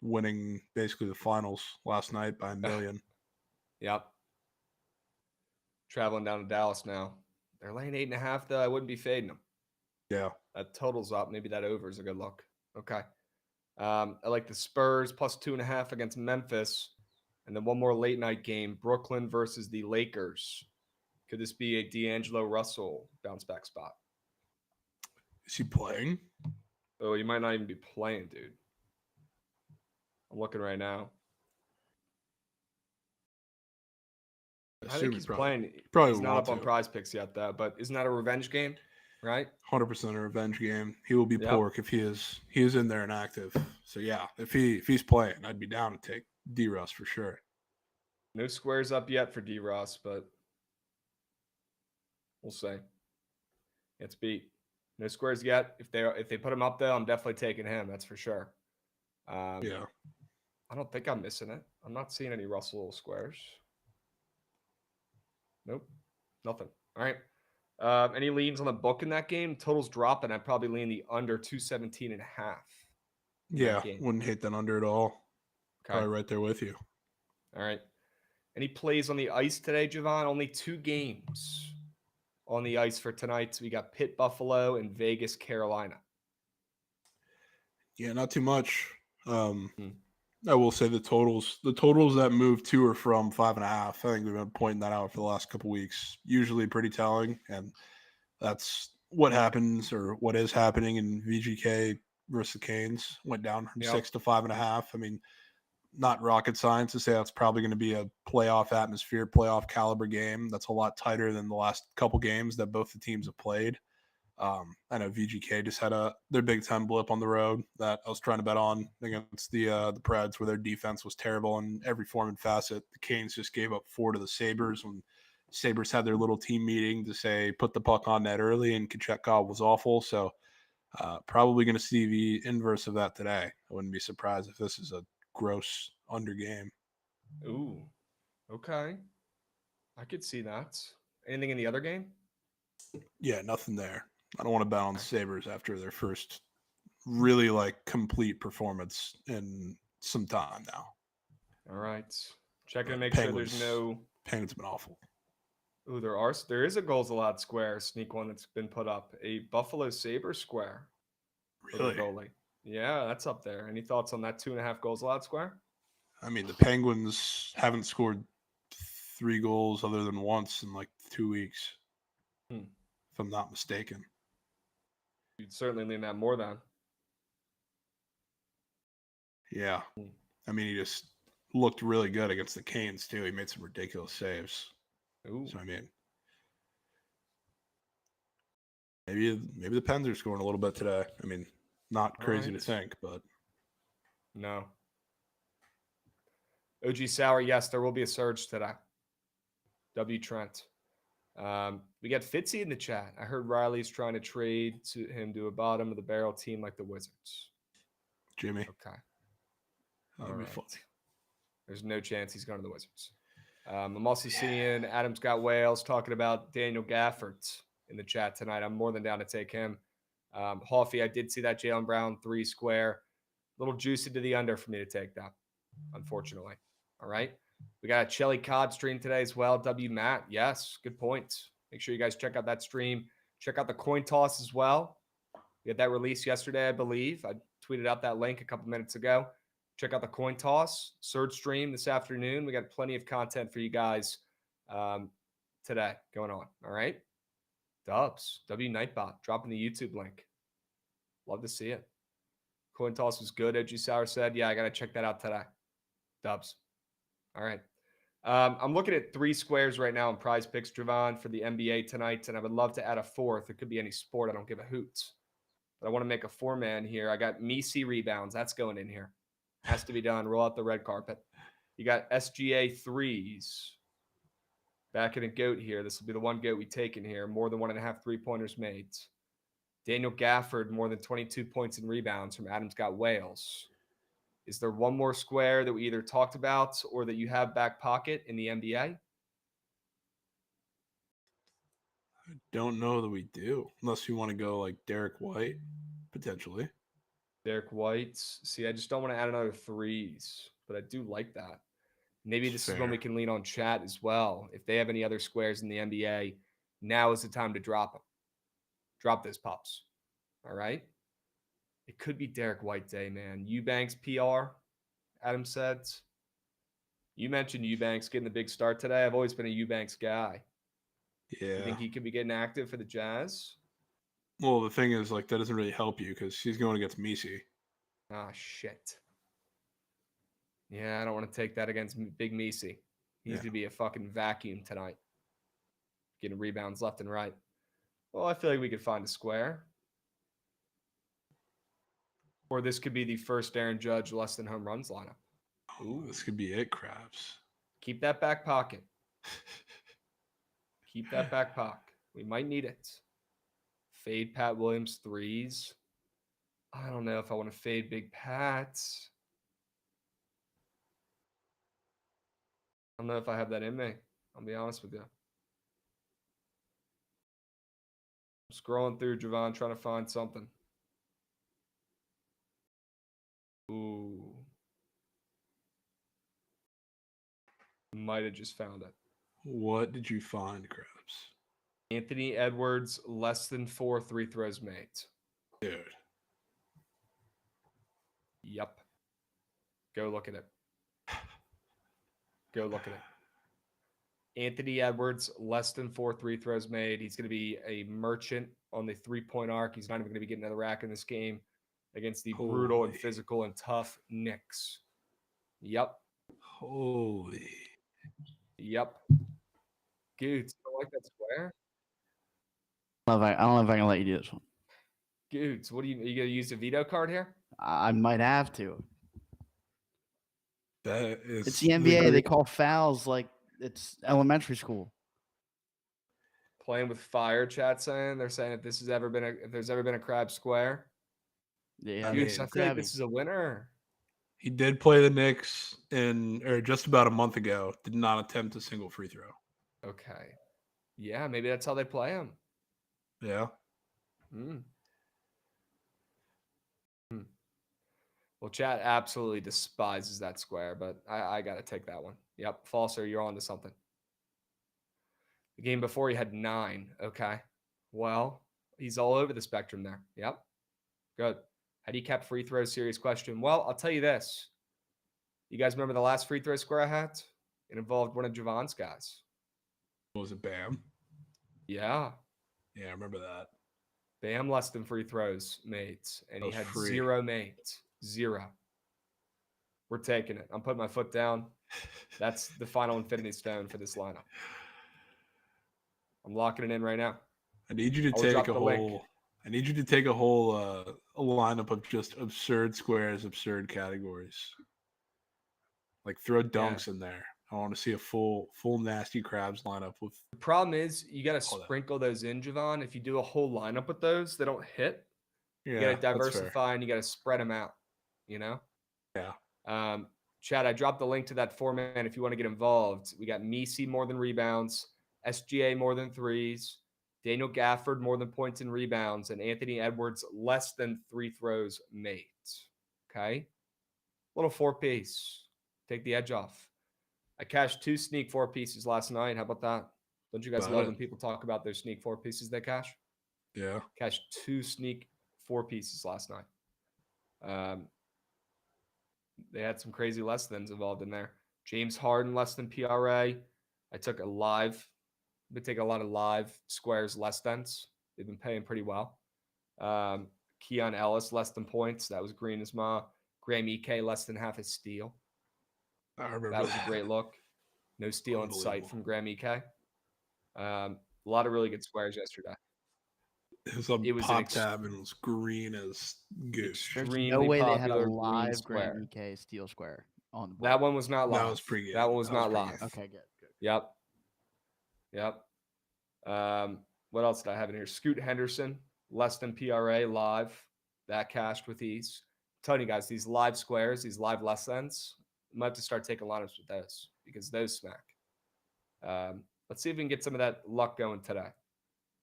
winning basically the finals last night by 1 million. Yep. Traveling down to Dallas now. They're laying 8.5 though. I wouldn't be fading them. Yeah. That totals up. Maybe that over is a good look. Okay. I like the Spurs plus 2.5 against Memphis. And then one more late night game, Brooklyn versus the Lakers. Could this be a D'Angelo Russell bounce back spot? Is he playing? Oh, he might not even be playing, dude. I'm looking right now. I think he's playing. Probably He's not up on Prize Picks yet, though. But isn't that a revenge game, right? 100% a revenge game. He will be pork if he is in there and active. So yeah, if he's playing, I'd be down to take D-Russ for sure. No squares up yet for D-Ross, but we'll see. It's beat. No squares yet. If they put him up though, I'm definitely taking him. That's for sure. Yeah. I don't think I'm missing it. I'm not seeing any Russell squares. Nope. Nothing. All right. Any leans on the book in that game? Total's dropping. I'd probably lean the under 217.5. Yeah. Wouldn't hate that under at all. Okay. Probably right there with you. All right. Any plays on the ice today, Jovan? Only 2 games on the ice for tonight. So we got Pitt, Buffalo, and Vegas, Carolina. Yeah, not too much. I will say the totals that move to or from 5.5. I think we've been pointing that out for the last couple of weeks. Usually pretty telling, and that's what happens or what is happening in VGK versus the Canes. Went down from 6 to 5.5. I mean, not rocket science to say that's probably going to be a playoff atmosphere, playoff caliber game. That's a lot tighter than the last couple games that both the teams have played. I know VGK just had their big time blip on the road that I was trying to bet on against the Preds, where their defense was terrible in every form and facet. The Canes just gave up 4 to the Sabres when Sabres had their little team meeting to say put the puck on net early, and Kochetkov was awful. So probably going to see the inverse of that today. I wouldn't be surprised if this is a gross under game. Ooh, okay. I could see that. Anything in the other game? Yeah, nothing there. I don't want to bet on the Sabres after their first really complete performance in some time now. All right. Checking to make sure there's no. Penguins have been awful. Ooh, there is a goals allowed square, sneak one that's been put up. A Buffalo Sabre square. Really? Goalie. Yeah, that's up there. Any thoughts on that 2.5 goals allowed square? I mean, the Penguins haven't scored 3 goals other than once in 2 weeks, if I'm not mistaken. You'd certainly lean that more than. Yeah. I mean, he just looked really good against the Canes, too. He made some ridiculous saves. Ooh. So, I mean, maybe the Pens are scoring a little bit today. I mean, not crazy to think, but. No. OG Sauer, yes, there will be a surge today. W. Trent. We got Fitzy in the chat. I heard Riley's trying to trade to him to a bottom of the barrel team like the Wizards. Jimmy. Okay. That'd be fun. There's no chance he's going to the Wizards. I'm also seeing Adam's Got Wales talking about Daniel Gafford in the chat tonight. I'm more than down to take him. Hoffy, I did see that Jaylen Brown 3 square. A little juicy to the under for me to take that, unfortunately. All right. We got a Chelly Cod stream today as well. W. Matt. Yes, good points. Make sure you guys check out that stream. Check out the coin toss as well. We had that released yesterday, I believe. I tweeted out that link a couple minutes ago. Check out the coin toss. Surge stream this afternoon. We got plenty of content for you guys today going on. All right. Dubs. W. Nightbot. Dropping the YouTube link. Love to see it. Coin toss was good. OG Sauer said, yeah, I got to check that out today. Dubs. All right. I'm looking at 3 squares right now in Prize Picks, Jovan, for the NBA tonight, and I would love to add a 4th. It could be any sport. I don't give a hoot. But I want to make a 4-man here. I got Messi rebounds. That's going in here. Has to be done. Roll out the red carpet. You got SGA 3s. Back in a goat here. This will be the one goat we take in here. More than 1.5 3-pointers made. Daniel Gafford, more than 22 points in rebounds from Adam's Got Wales. Is there one more square that we either talked about or that you have back pocket in the NBA? I don't know that we do, unless you want to go like Derek White, potentially. Derek White. See, I just don't want to add another 3s, but I do like that. Maybe this is when we can lean on chat as well. If they have any other squares in the NBA, now is the time to drop them. Drop those pups. All right. It could be Derek White Day, man. Eubanks PR, Adam said. You mentioned Eubanks getting the big start today. I've always been a Eubanks guy. Yeah. You think he could be getting active for the Jazz? Well, the thing is, like, that doesn't really help you because he's going against Misi. Ah, shit. Yeah, I don't want to take that against Big Misi. He's going to be a fucking vacuum tonight. Getting rebounds left and right. Well, I feel like we could find a square. Or this could be the first Aaron Judge less than home runs lineup. Ooh, this could be it, Krabs. Keep that back pocket. Keep that back pocket. We might need it. Fade Pat Williams threes. I don't know if I want to fade Big Pat. I don't know if I have that in me. I'll be honest with you. I'm scrolling through Jovan trying to find something. Ooh. Might have just found it. What did you find, Krabs? Anthony Edwards, less than 4 3 throws made. Dude. Yep. Go look at it. Go look at it. Anthony Edwards, less than 4 3 throws made. He's going to be a merchant on the 3-point arc. He's not even going to be getting to the rack in this game against the brutal and physical and tough Knicks. Yep. Holy. Yep. Goods, you don't like that square? I don't know if I can let you do this one. Goods, what are you going to use the veto card here? I might have to. That is. It's the NBA. They call fouls like it's elementary school. Playing with fire, chat saying they're saying if there's ever been a Krabs square. Yeah, Dude, I feel like this is a winner. He did play the Knicks just about a month ago. Did not attempt a single free throw. Okay. Yeah, maybe that's how they play him. Yeah. Well, chat absolutely despises that square, but I got to take that one. Yep. Falser, you're on to something. The game before he had 9. Okay. Well, he's all over the spectrum there. Yep. Good. Had he kept free throws? Serious question. Well, I'll tell you this. You guys remember the last free throw square I had? It involved one of Jovan's guys. Was it Bam? Yeah. Yeah, I remember that. Bam less than free throws made, and he had free. 0 made. 0. We're taking it. I'm putting my foot down. That's the final infinity stone for this lineup. I'm locking it in right now. I need you to take a whole. I need you to take a whole a lineup of just absurd squares, absurd categories. Like throw dunks in there. I want to see a full nasty Krabs lineup with. The problem is you got to sprinkle those in, Jovan. If you do a whole lineup with those, they don't hit. Yeah, you got to diversify and you got to spread them out. You know. Yeah. Chad, I dropped the link to that format if you want to get involved. We got Misi more than rebounds, SGA more than threes, Daniel Gafford more than points and rebounds, and Anthony Edwards less than 3 throws made. Okay? Little 4-piece. Take the edge off. I cashed 2 sneak 4-pieces last night. How about that? Don't you guys love when people talk about their sneak 4-pieces they cash? Yeah. Cashed 2 sneak 4-pieces last night. They had some crazy less thans involved in there. James Harden less than PRA. I took I've been taking a lot of live squares less thans. They've been paying pretty well. Keon Ellis less than points. That was green as ma. Graham Ike less than half his steal. I remember that was a great look. No steal in sight from Graham Ike. A lot of really good squares yesterday. It was pop tab and it was green as goose. There's no way they had a live Graham Ike steel square on the board. That one was not live. That was pretty good. That one was not live. Okay, good. Yep. What else did I have in here? Scoot Henderson, less than PRA, live. That cashed with ease. I'm telling you guys, these live squares, these live less thans, I might have to start taking lineups with those because those smack. Let's see if we can get some of that luck going today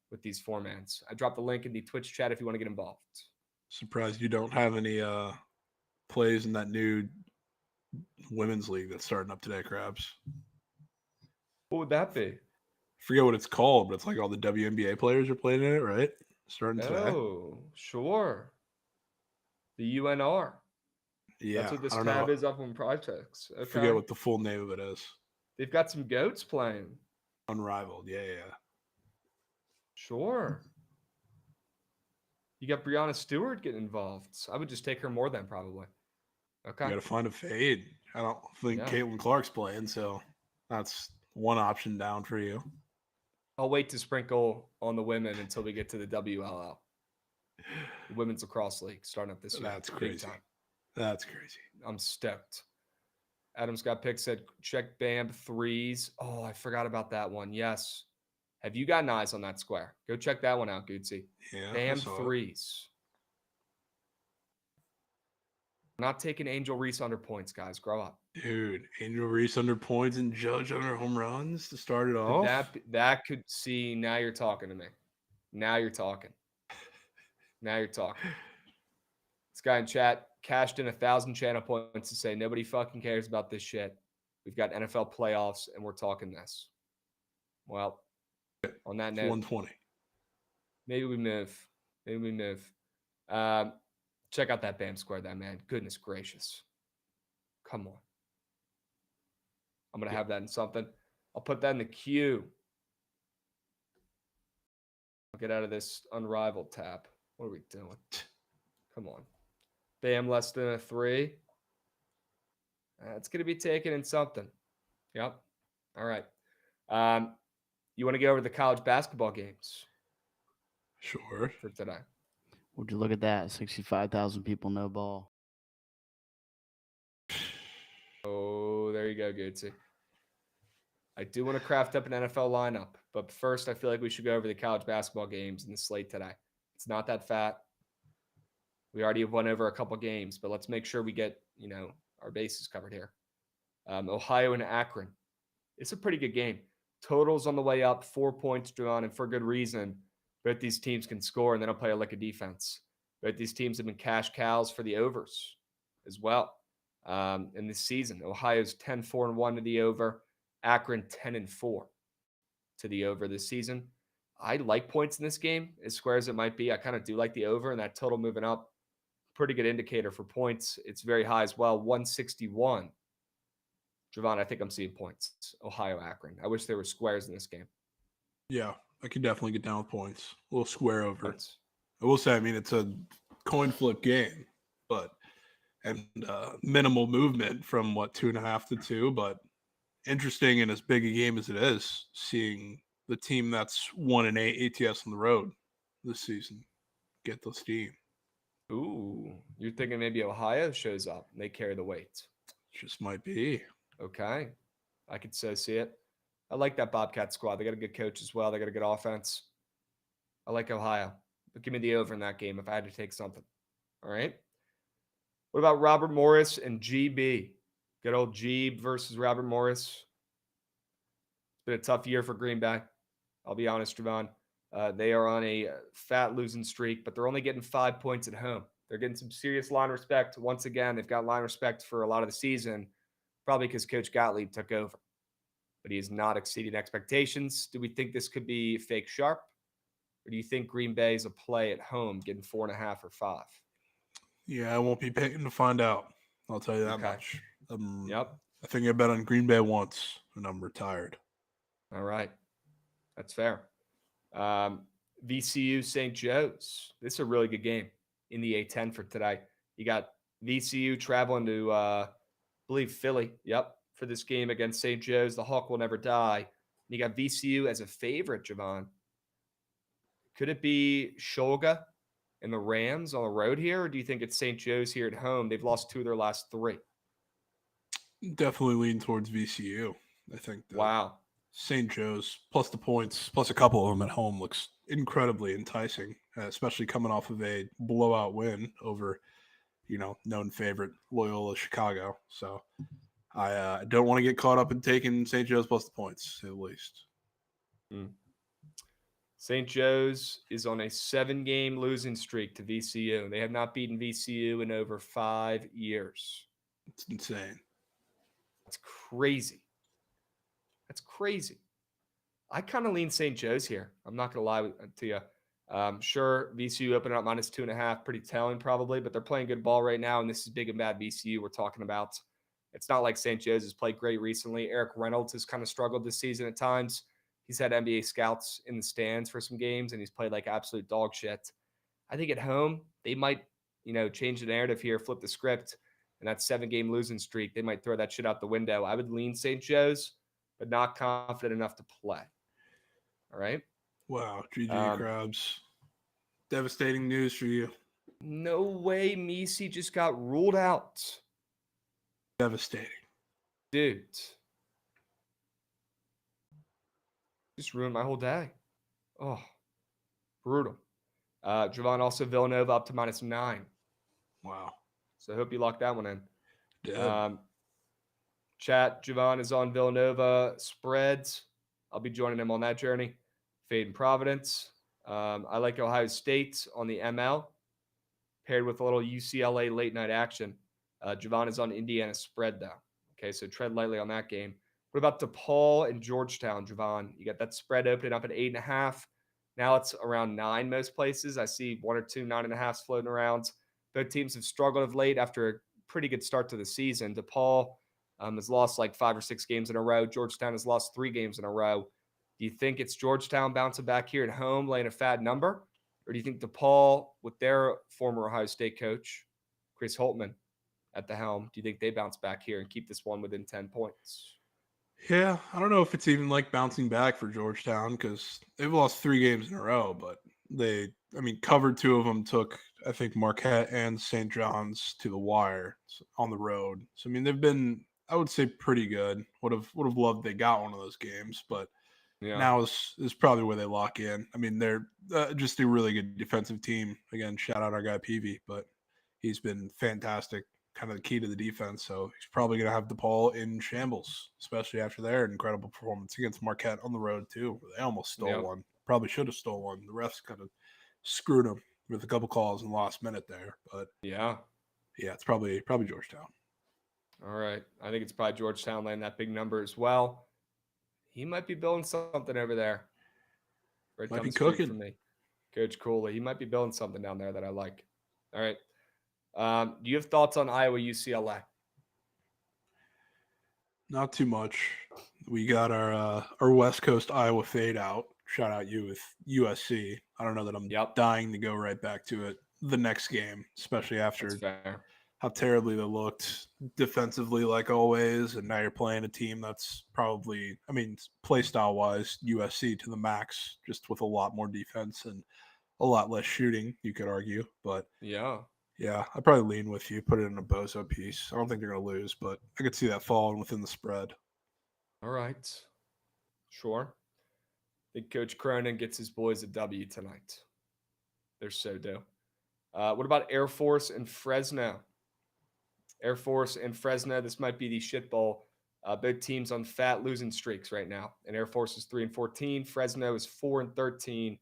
with these formats. I dropped the link in the Twitch chat if you want to get involved. Surprised you don't have any plays in that new women's league that's starting up today, Krabs. What would that be? I forget what it's called, but it's like all the WNBA players are playing in it, right? starting today. Oh, sure. The UNR. Yeah, That's what this I don't tab know. is up on projects. I Okay. forget what the full name of it is. They've got some goats playing. Unrivaled. Yeah. Sure. You got Brianna Stewart getting involved. So I would just take her more than probably. Okay. You got to find a fade. I don't think Yeah. Caitlin Clark's playing, so that's one option down for you. I'll wait to sprinkle on the women until we get to the WLL. The Women's Lacrosse League starting up this year. That's Big crazy. time. That's crazy. I'm stoked. Adam's got picked, said check BAM threes. Oh, I forgot about that one. Yes. Have you gotten eyes on that square? Go check that one out, Goodsy. Yeah. BAM threes. Not taking Angel Reese under points, guys. Grow up. Dude, Angel Reese under points and Judge under home runs to start it off. That could see. Now you're talking to me. Now you're talking. Now you're talking. This guy in chat cashed in 1,000 channel points to say nobody fucking cares about this shit. We've got NFL playoffs and we're talking this. Well, on that note, 120. maybe we move. Check out that BAM square, that man. Goodness gracious. Come on. I'm going to have that in something. I'll put that in the queue. I'll get out of this unrivaled tab. What are we doing? Come on. BAM less than a 3. It's going to be taken in something. Yep. All right. You want to go over the college basketball games? Sure. For today. Would you look at that? 65,000 people, no ball. Oh, there you go, Goodsy. I do want to craft up an NFL lineup, but first I feel like we should go over the college basketball games in the slate today. It's not that fat. We already have won over a couple games, but let's make sure we get, our bases covered here. Ohio and Akron. It's a pretty good game. Totals on the way up, 4 points drawn, and for good reason. Both these teams can score, and they don't play a lick of defense. Both these teams have been cash cows for the overs as well in this season. Ohio's 10-4-1 to the over. Akron 10-4 to the over this season. I like points in this game, as square as it might be. I kind of do like the over, and that total moving up. Pretty good indicator for points. It's very high as well, 161. Jovan, I think I'm seeing points. Ohio, Akron. I wish there were squares in this game. Yeah, I could definitely get down with points. A little square over. Points. I will say, it's a coin flip game, and minimal movement from 2.5 to 2, but interesting in as big a game as it is, seeing the team that's 1-8 ATS on the road this season get the steam. Ooh, you're thinking maybe Ohio shows up and they carry the weight. Just might be. Okay. I could so see it. I like that Bobcat squad. They got a good coach as well. They got a good offense. I like Ohio. But give me the over in that game if I had to take something. All right. What about Robert Morris and GB? Good old Jeeb versus Robert Morris. It's been a tough year for Green Bay. I'll be honest, Jovan. They are on a fat losing streak, but they're only getting 5 points at home. They're getting some serious line respect. Once again, they've got line respect for a lot of the season, probably because Coach Gottlieb took over. But he is not exceeding expectations. Do we think this could be fake sharp? Or do you think Green Bay is a play at home getting 4.5 or 5? Yeah, I won't be paying to find out. I'll tell you that much. Yep. I think I bet on Green Bay once, and I'm retired. All right. That's fair. VCU St. Joe's. This is a really good game in the A10 for today. You got VCU traveling to, I believe, Philly. Yep. For this game against St. Joe's. The Hawk will never die. You got VCU as a favorite, Jovan. Could it be Shulga and the Rams on the road here, or do you think it's St. Joe's here at home? They've lost 2 of their last 3. Definitely lean towards VCU. I think. Wow. St. Joe's plus the points, plus a couple of them at home looks incredibly enticing, especially coming off of a blowout win over, known favorite Loyola Chicago. So I don't want to get caught up in taking St. Joe's plus the points, at least. St. Joe's is on a 7-game losing streak to VCU. They have not beaten VCU in over 5 years. It's insane. That's crazy. I kind of lean St. Joe's here. I'm not going to lie to you. Sure, VCU opening up -2.5, pretty telling probably, but they're playing good ball right now, and this is big and bad VCU we're talking about. It's not like St. Joe's has played great recently. Eric Reynolds has kind of struggled this season at times. He's had NBA scouts in the stands for some games, and he's played like absolute dog shit. I think at home, they might, change the narrative here, flip the script, and that 7-game losing streak, they might throw that shit out the window. I would lean St. Joe's, but not confident enough to play. All right? Wow, GG Krabs. Devastating news for you. No way Misi just got ruled out. Devastating. Dude. Just ruined my whole day. Oh, brutal. Jovan also Villanova up to -9. Wow. So I hope you locked that one in. Dead. Chat, Jovan is on Villanova spreads. I'll be joining him on that journey. Fade in Providence. I like Ohio State on the ML, paired with a little UCLA late night action. Jovan is on Indiana spread, though. Okay, so tread lightly on that game. What about DePaul and Georgetown, Jovan? You got that spread opening up at 8.5. Now it's around 9 most places. I see 1 or 2 9.5s floating around. Both teams have struggled of late after a pretty good start to the season. DePaul has lost like 5 or 6 games in a row. Georgetown has lost 3 games in a row. Do you think it's Georgetown bouncing back here at home, laying a fat number? Or do you think DePaul, with their former Ohio State coach, Chris Holtmann, at the helm, do you think they bounce back here and keep this one within 10 points? Yeah, I don't know if it's even like bouncing back for Georgetown because they've lost 3 games in a row, but covered 2 of them, took, I think, Marquette and St. John's to the wire on the road. So, they've been, I would say, pretty good. Would have loved they got one of those games, but now is probably where they lock in. They're just a really good defensive team. Again, shout out our guy Peavy, but he's been fantastic, kind of the key to the defense. So he's probably going to have DePaul in shambles, especially after their incredible performance against Marquette on the road too. They almost stole one. Probably should have stole one. The refs kind of screwed them with a couple calls in the last minute there. But yeah, it's probably Georgetown. All right. I think it's probably Georgetown laying that big number as well. He might be building something over there. Right, might be cooking for me. Coach Cooley. He might be building something down there that I like. All right. Do you have thoughts on Iowa UCLA? Not too much. We got our West Coast Iowa fade out. Shout out you with USC. I don't know that I'm dying to go right back to it the next game, especially after how terribly they looked defensively, like always. And now you're playing a team that's probably, play style wise, USC to the max, just with a lot more defense and a lot less shooting, you could argue. But yeah, I'd probably lean with you, put it in a Bozo piece. I don't think they're going to lose, but I could see that falling within the spread. All right. Sure. I think Coach Cronin gets his boys a W tonight. They're so due. What about Air Force and Fresno? Air Force and Fresno, this might be the shit bowl. Both teams on fat losing streaks right now. And Air Force is 3-14. Fresno is 4-13.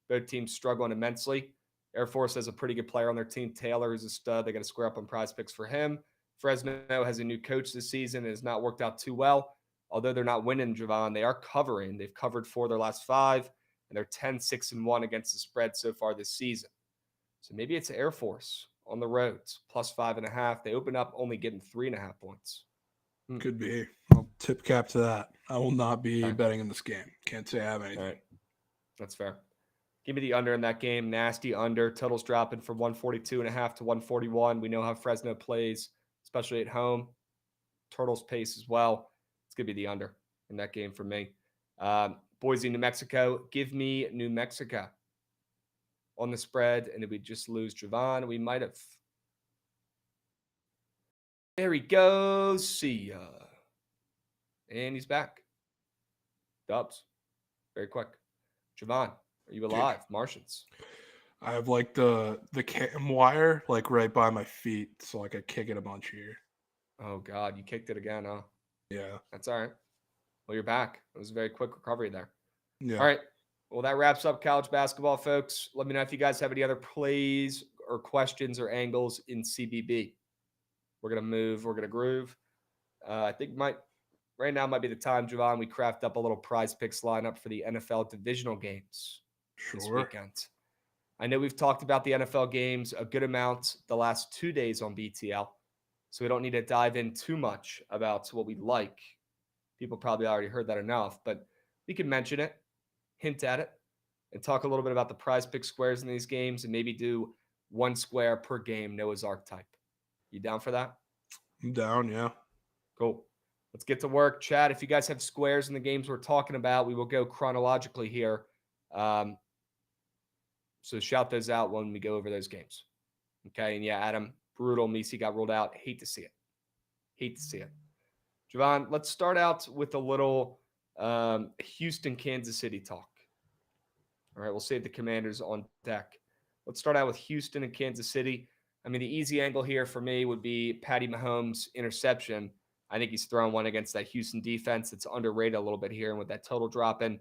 Both teams struggling immensely. Air Force has a pretty good player on their team. Taylor is a stud. They got to square up on prize picks for him. Fresno has a new coach this season. It has not worked out too well. Although they're not winning, Jovan, they are covering. They've covered 4 of their last 5, and they're 10-6-1 against the spread so far this season. So maybe it's Air Force on the roads, +5.5. They open up only getting 3.5 points. Could be. I'll tip cap to that. I will not be betting in this game. Can't say I have anything. All right. That's fair. Give me the under in that game. Nasty under. Totals dropping from 142.5 to 141. We know how Fresno plays, especially at home. Turtles pace as well. It's going to be the under in that game for me. Boise, New Mexico. Give me New Mexico on the spread. And if we just lose Jovan, we might have. There he goes. See ya. And he's back. Dubs. Very quick. Jovan, are you alive? Martians. I have like the cam wire like right by my feet, so I could kick it a bunch here. Oh God, you kicked it again, huh? Yeah. That's all right. Well, you're back. It was a very quick recovery there. Yeah. All right. Well, that wraps up college basketball, folks. Let me know if you guys have any other plays or questions or angles in CBB. We're going to move. We're going to groove. I think right now might be the time, Jovan, we craft up a little prize picks lineup for the NFL divisional games this weekend. I know we've talked about the NFL games a good amount the last 2 days on BTL, so we don't need to dive in too much about what we like. People probably already heard that enough, but we can mention it, hint at it, and talk a little bit about the prize pick squares in these games and maybe do one square per game, Noah's Arc type. You down for that? I'm down, yeah. Cool. Let's get to work. Chad, if you guys have squares in the games we're talking about, we will go chronologically here. So shout those out when we go over those games. Okay. And yeah, Adam, brutal. Misi got ruled out. Hate to see it. Hate to see it. Jovan, let's start out with a little Houston, Kansas City talk. All right. We'll save the Commanders on deck. Let's start out with Houston and Kansas City. I mean, the easy angle here for me would be Patty Mahomes' interception. I think he's throwing one against that Houston defense that's underrated a little bit here. And with that total dropping,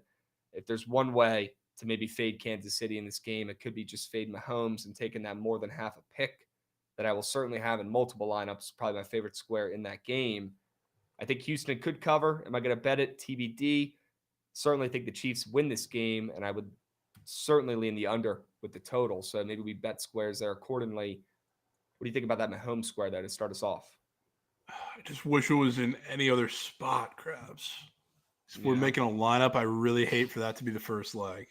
if there's one way to maybe fade Kansas City in this game, it could be just fade Mahomes and taking that more than half a pick that I will certainly have in multiple lineups. Probably my favorite square in that game. I think Houston could cover. Am I going to bet it? TBD. Certainly think the Chiefs win this game, and I would certainly lean the under with the total. So maybe we bet squares there accordingly. What do you think about that Mahomes square there to start us off? I just wish it was in any other spot, Krabs. If we're making a lineup, I really hate for that to be the first leg.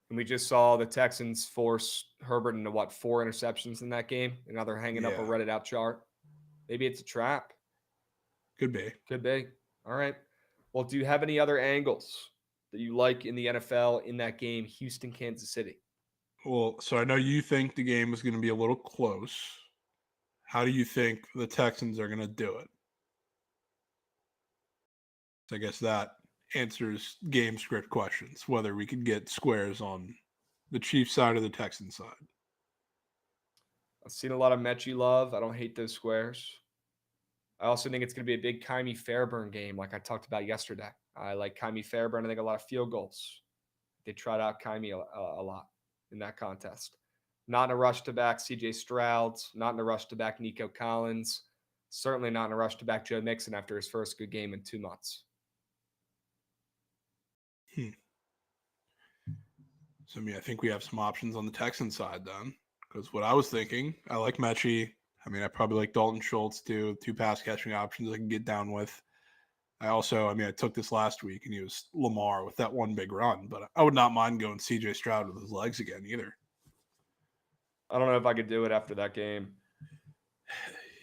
And we just saw the Texans force Herbert into, 4 interceptions in that game? And now they're hanging up a Reddit out chart. Maybe it's a trap. Could be. Could be. All right. Well, do you have any other angles that you like in the NFL in that game, Houston, Kansas City? Well, so I know you think the game is going to be a little close. How do you think the Texans are going to do it? So I guess that answers game script questions, whether we could get squares on the Chiefs side or the Texans side. I've seen a lot of Mechie love. I don't hate those squares. I also think it's going to be a big Kymie Fairburn game like I talked about yesterday. I like Kymie Fairburn. I think a lot of field goals. They tried out Kymie a lot in that contest. Not in a rush to back CJ Stroud. Not in a rush to back Nico Collins. Certainly not in a rush to back Joe Mixon after his first good game in 2 months. So, I think we have some options on the Texans side then. Because what I was thinking, I like Mechie. I probably like Dalton Schultz too. 2 pass catching options I can get down with. I also, I took this last week and he was Lamar with that one big run. But I would not mind going CJ Stroud with his legs again either. I don't know if I could do it after that game.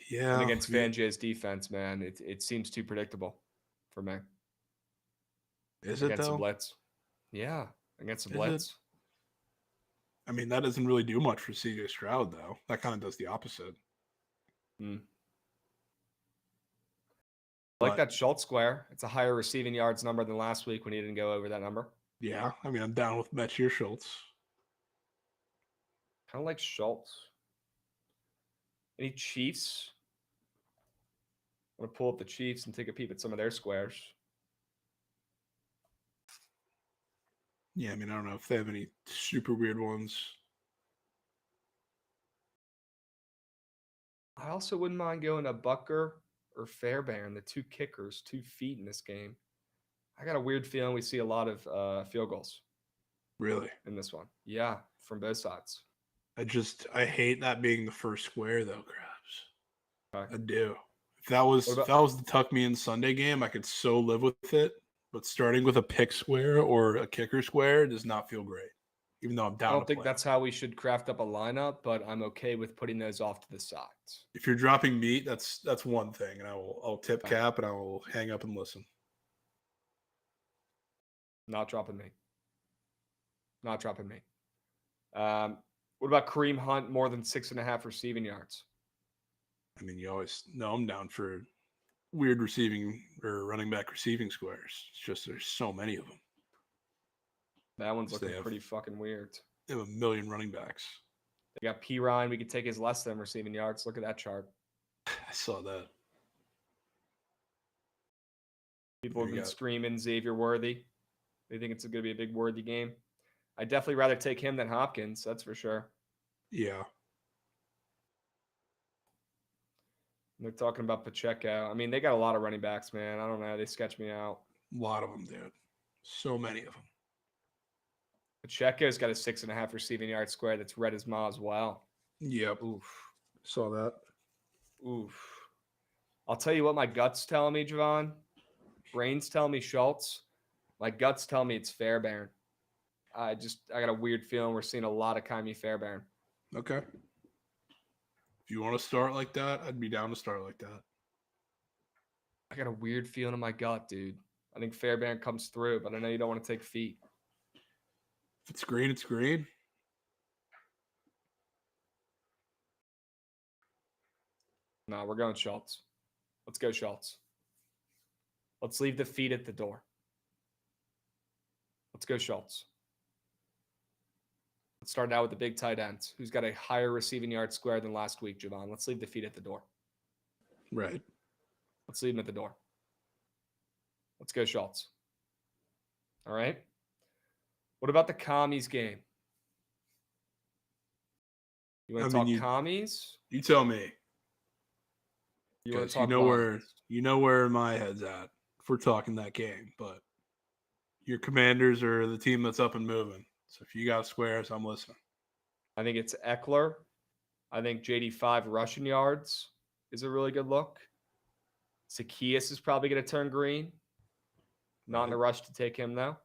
Yeah. And against Fangio's defense, man, it seems too predictable for me. Is it against though? A blitz? Yeah, against a blitz. That doesn't really do much for CJ Stroud though. That kind of does the opposite. I like that Schultz square. It's a higher receiving yards number than last week when he didn't go over that number. Yeah, I'm down with Mechie or Schultz. Kind of like Schultz. Any Chiefs? I want to pull up the Chiefs and take a peep at some of their squares. Yeah, I don't know if they have any super weird ones. I also wouldn't mind going to Bucker or Fairbairn, the 2 kickers, 2 feet in this game. I got a weird feeling we see a lot of field goals. Really? In this one. Yeah, from both sides. I hate that being the first square though, Krabs. Okay. I do. If that was the Tuck Me In Sunday game, I could so live with it. But starting with a pick square or a kicker square does not feel great. Even though I'm down. I don't think that's how we should craft up a lineup, but I'm okay with putting those off to the sides. If you're dropping meat, that's one thing, and I'll tip cap and I will hang up and listen. Not dropping me. Not dropping me. What about Kareem Hunt more than 6.5 receiving yards? You always know I'm down for weird receiving or running back receiving squares. It's just there's so many of them. That one's looking pretty fucking weird. They have a million running backs. They got P. Ryan. We could take his less than receiving yards. Look at that chart. I saw that. People have been screaming Xavier Worthy. They think it's going to be a big Worthy game. I'd definitely rather take him than Hopkins. That's for sure. Yeah. They're talking about Pacheco. They got a lot of running backs, man. I don't know. They sketch me out. A lot of them, dude. So many of them. Pacheco's got a 6.5 receiving yard square that's red as ma as well. Yep. Oof. Saw that. Oof. I'll tell you what my gut's telling me, Jovan. Brains tell me Schultz. My guts tell me it's Fairbairn. I got a weird feeling we're seeing a lot of Kaimi Fairbairn. Okay. If you want to start like that, I'd be down to start like that. I got a weird feeling in my gut, dude. I think Fairbairn comes through, but I know you don't want to take feet. If it's green, it's green. No, we're going Schultz. Let's go Schultz. Let's leave the feet at the door. Let's go Schultz. Let's start out with the big tight ends. Who's got a higher receiving yard square than last week, Jovan? Let's leave the feet at the door. Right. Let's leave them at the door. Let's go Schultz. All right. What about the commies game? You want to talk commies? You tell me. You want to Because talk you know where my head's at if we're talking that game, but your Commanders are the team that's up and moving. So if you got squares, I'm listening. I think it's Eckler. I think JD5 rushing yards is a really good look. Zacchaeus is probably going to turn green. Not in a rush to take him, though.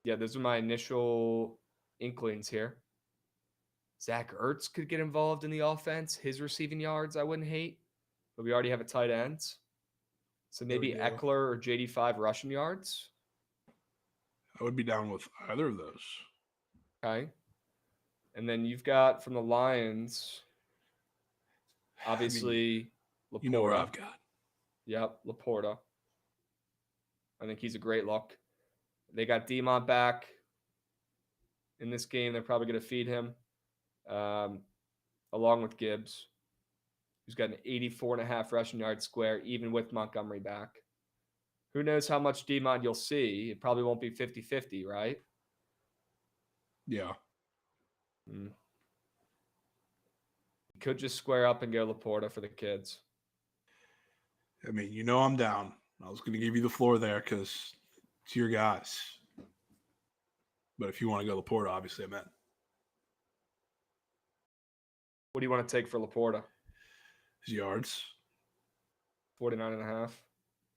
Yeah, those are my initial inklings here. Zach Ertz could get involved in the offense. His receiving yards I wouldn't hate, but we already have a tight end. So maybe Eckler or JD5 rushing yards. I would be down with either of those. Okay. And then you've got from the Lions, obviously, Laporta. You know where I've got. Yep, Laporta. I think he's a great look. They got Demont back in this game. They're probably going to feed him, along with Gibbs, who's got an 84.5 rushing yard square, even with Montgomery back. Who knows how much Demont you'll see? It probably won't be 50-50, right? Yeah. You could just square up and go Laporta for the kids. I mean, you know I'm down. I was going to give you the floor there because it's your guys. But if you want to go Laporta, obviously I'm in. What do you want to take for Laporta? His yards. 49.5.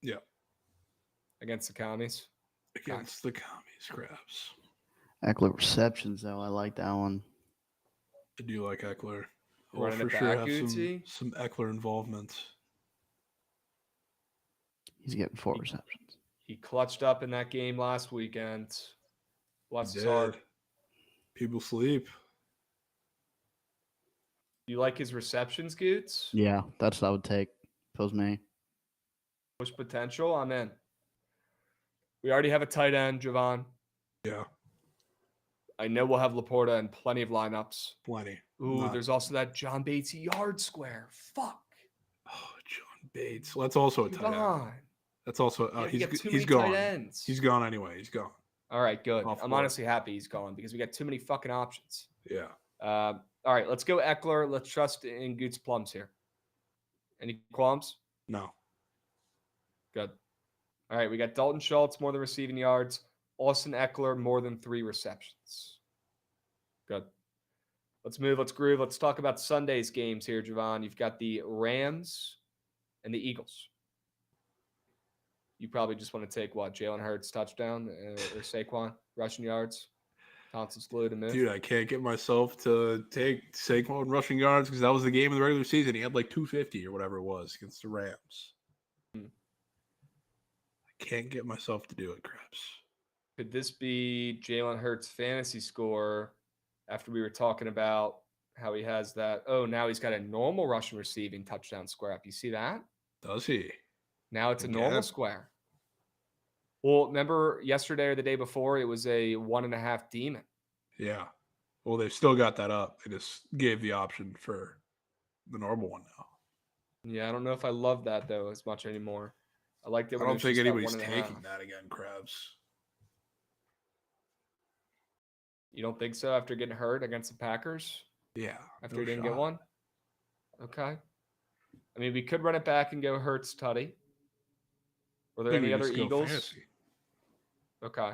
Yeah. Against the Commies. Against the Commies, Krabs. Eckler receptions, though. I like that one. I do like Eckler. We'll for sure have some Eckler involvement. He's getting 4 receptions. He clutched up in that game last weekend. Bless his heart. People sleep. You like his receptions, Goots? Yeah, that's what I would take. If it was me. Push potential, I'm in. We already have a tight end, Jovan. Yeah. I know we'll have Laporta in plenty of lineups. Plenty. Ooh, there's also that John Bates yard square. Fuck. Oh, John Bates. Well, that's also a tight end. That's also he's gone. He's gone anyway. He's gone. All right, good. I'm honestly happy he's gone because we got too many fucking options. Yeah. All right, let's go Eckler. Let's trust in Goots Plums here. Any qualms? No. Good. All right, we got Dalton Schultz, more than receiving yards. Austin Eckler, more than 3 receptions. Good. Let's move. Let's groove. Let's talk about Sunday's games here, Jovan. You've got the Rams and the Eagles. You probably just want to take what? Jalen Hurts touchdown or Saquon rushing yards? Thompson's fluid to move. Dude, I can't get myself to take Saquon rushing yards because that was the game of the regular season. He had like 250 or whatever it was against the Rams. I can't get myself to do it, Krabs. Could this be Jalen Hurts' fantasy score after we were talking about how he has that? Oh, now he's got a normal rushing receiving touchdown square up. You see that? Does he? Now it's a normal square. Well, remember yesterday or the day before, it was a 1.5 demon. Yeah. Well, they've still got that up. They just gave the option for the normal one now. Yeah, I don't know if I love that, though, as much anymore. I like that. I don't think anybody's taking that again, Krabs. You don't think so after getting hurt against the Packers? Yeah. After he didn't get one? Okay. I mean, we could run it back and go Hurts, Tutty. Were there any other Eagles? Okay.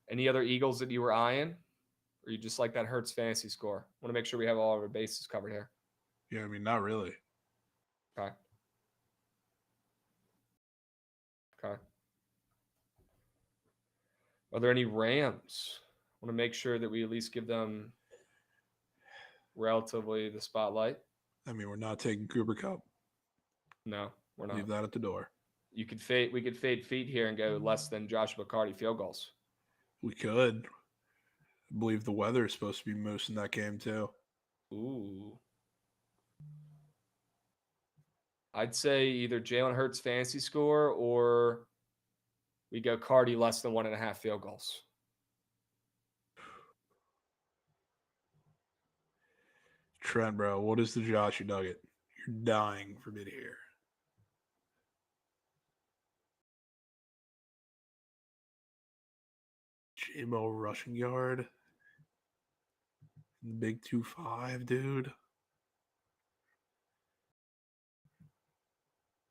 Any other Eagles that you were eyeing? Or you just like that Hurts fantasy score? Want to make sure we have all of our bases covered here. Yeah, I mean, not really. Okay. Okay. Are there any Rams? Want to make sure that we at least give them relatively the spotlight. I mean, we're not taking Cooper Cup. No, we're not. Leave that at the door. We could fade feet here and go less than Joshua McCarty field goals. We could. I believe the weather is supposed to be moose in that game too. Ooh. I'd say either Jalen Hurts fantasy score or we go Cardi less than 1.5 field goals. Trent, bro, what is the Josh nugget? You're dying for me to hear. J-Mo rushing yard. Big 2.5, dude.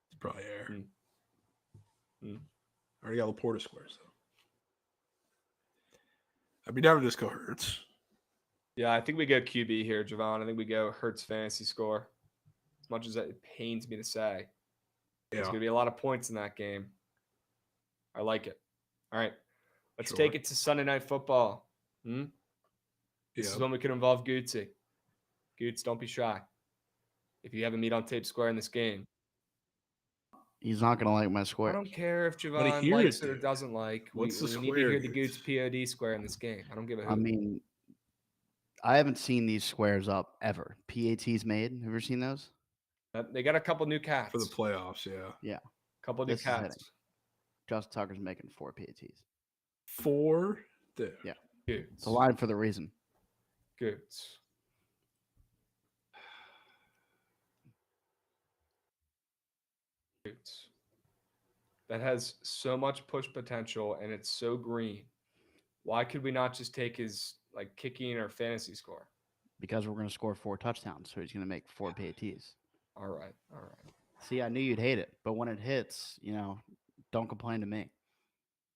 It's probably air. I already got Laporta squares, though. I'd be down to just go Hurts. Yeah, I think we go QB here, Jovan. I think we go Hurts fantasy score. As much as it pains me to say. There's going to be a lot of points in that game. I like it. All right. Let's take it to Sunday Night Football. This is when we can involve Gootsy. Goots, don't be shy. If you have a meat on tape square in this game. He's not going to like my square. I don't care if Jovan likes it or doesn't like. We need to hear the Goots POD square in this game. I don't give a hoot. I mean, I haven't seen these squares up ever. PATs made. Have you ever seen those? They got a couple new cats. For the playoffs, yeah. Yeah. A couple new cats. Justin Tucker's making 4 PATs. 4? Dude. Yeah. Goots. It's a line for the reason. Goots. That has so much push potential and it's so green. Why could we not just take his kicking or fantasy score? Because we're going to score 4 touchdowns, so he's going to make 4 PATs. All right. See, I knew you'd hate it, but when it hits, don't complain to me.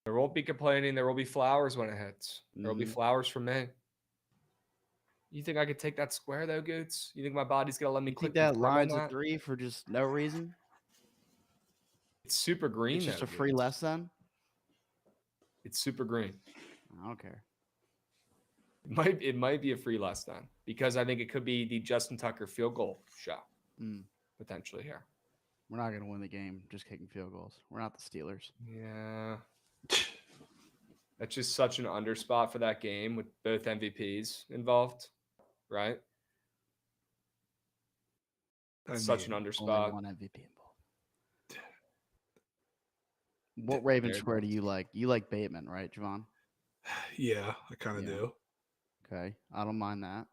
There won't be complaining. There will be flowers when it hits. There will be flowers from me. You think I could take that square though, Goots? You think my body's gonna let me click that lines of 3 for just no reason? It's super green. It's just a free less than? It's super green. I don't care. It might be a free less than because I think it could be the Justin Tucker field goal shot potentially here. We're not going to win the game just kicking field goals. We're not the Steelers. Yeah. That's just such an under spot for that game with both MVPs involved, right? That's such an under spot. Only one MVP involved. What Raven square do you like? You like Bateman, right, Jovan? Yeah, I kind of do. Okay, I don't mind that.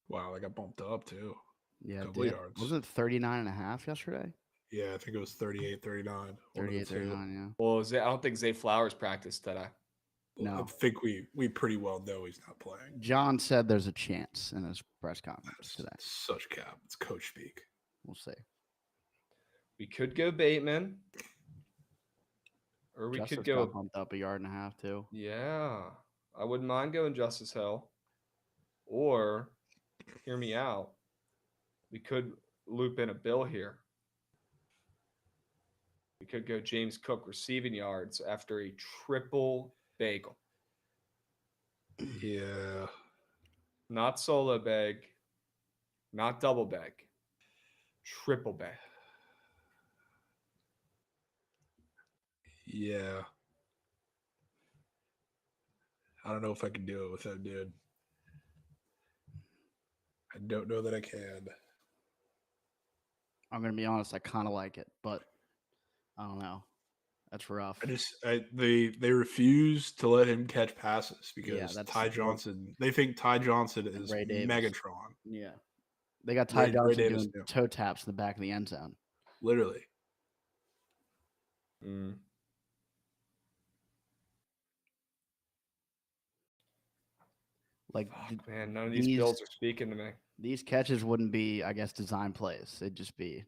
Wow, I got bumped up too. Yeah, couple yards. Wasn't it 39.5 yesterday? Yeah, I think it was 38, 39. 38, 39, yeah. Well, I don't think Zay Flowers practiced today. No. I think we pretty well know he's not playing. John said there's a chance in his press conference today. Such cap. It's coach speak. We'll see. We could go Bateman. Or we could go bumped up 1.5 yards too. Yeah. I wouldn't mind going Justice Hill. Or hear me out. We could loop in a Bill here. We could go James Cook receiving yards after a triple bagel. Yeah. Not solo bag. Not double bag. Triple bag. Yeah. I don't know if I can do it with that dude. I don't know that I can. I'm going to be honest. I kind of like it, but I don't know. That's rough. They refuse to let him catch passes because Ty Johnson. They think Ty Johnson is Megatron. Yeah, they got Ty Johnson doing toe taps in the back of the end zone. Literally. Fuck, man, none of these Bills are speaking to me. These catches wouldn't be, I guess, design plays. It'd just be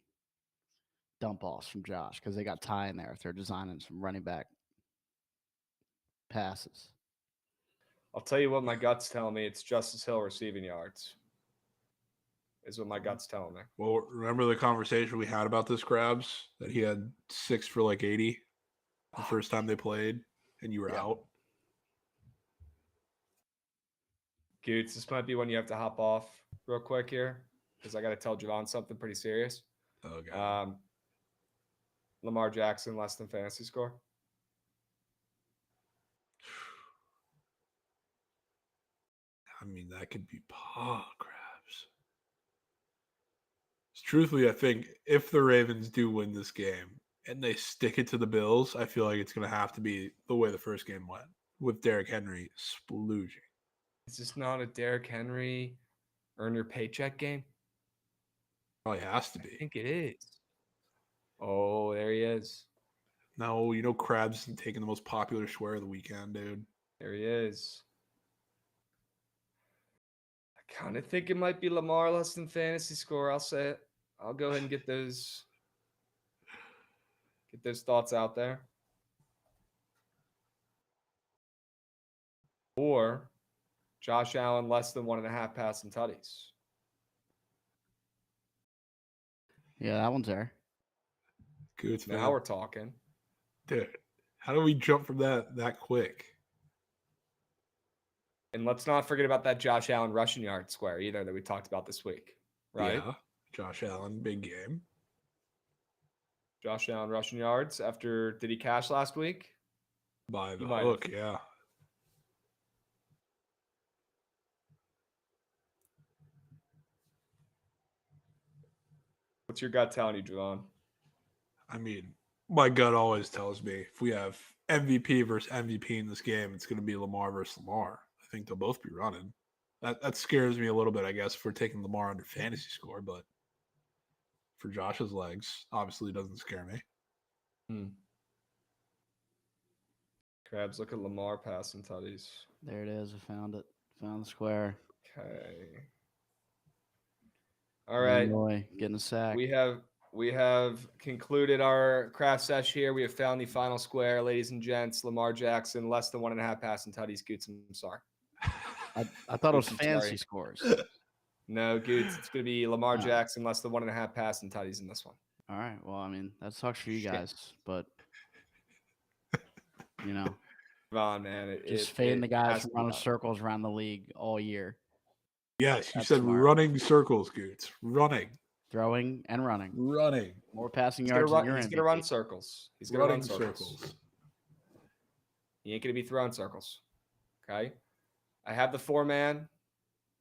dump offs from Josh because they got Ty in there if they're designing some running back passes. I'll tell you what my guts tell me. It's Justice Hill receiving yards. Is what my guts telling me. Well, remember the conversation we had about this, Krabs? That he had 6 for like 80 the first time they played, and you were out. Goots, this might be when you have to hop off real quick here because I got to tell Jovan something pretty serious. Oh, God. Lamar Jackson, less than fantasy score. I mean, that could be Krabs. Truthfully, I think if the Ravens do win this game and they stick it to the Bills, I feel like it's going to have to be the way the first game went with Derrick Henry splooging. Is this not a Derrick Henry earn your paycheck game? Probably has to I be. think it is. Oh, there he is. No, you know Krabs isn't taking the most popular swear of the weekend, dude. There he is. I kind of think it might be Lamar less than fantasy score. I'll say it. I'll go ahead and get those thoughts out there. Or Josh Allen less than 1.5 passing tutties. Yeah, that one's there. Good. Now we're talking. Dude, how do we jump from that quick? And let's not forget about that Josh Allen rushing yard square either that we talked about this week, right? Yeah, Josh Allen, big game. Josh Allen rushing yards after, did he cash last week? By the might hook, have. yeah. What's your gut telling you, Jovan? I mean, my gut always tells me if we have MVP versus MVP in this game, it's going to be Lamar versus Lamar. I think they'll both be running. That scares me a little bit, I guess, for taking Lamar under fantasy score, but for Josh's legs, obviously doesn't scare me. Krabs, look at Lamar passing tutties. There it is. I found it. Found the square. Okay. All right. Boy, getting a sack. We have concluded our craft sesh here. We have found the final square, ladies and gents. Lamar Jackson, less than 1.5 passing tutties. Goots, I'm sorry. I thought it was I'm fantasy sorry. scores. No, Goots, it's going to be Lamar Jackson, less than 1.5 passing tutties in this one. All right. Well, I mean, that sucks for you guys, but you know, Jovan, man, just fading the guys has from to be running done. circles around the league all year. Yes, you That's said smart. running circles, Goots. Running. Throwing and running. Running. More passing He's yards than your going MVP. to run circles. He's going to run Running circles. He ain't going to be throwing circles. Okay? I have the 4-man.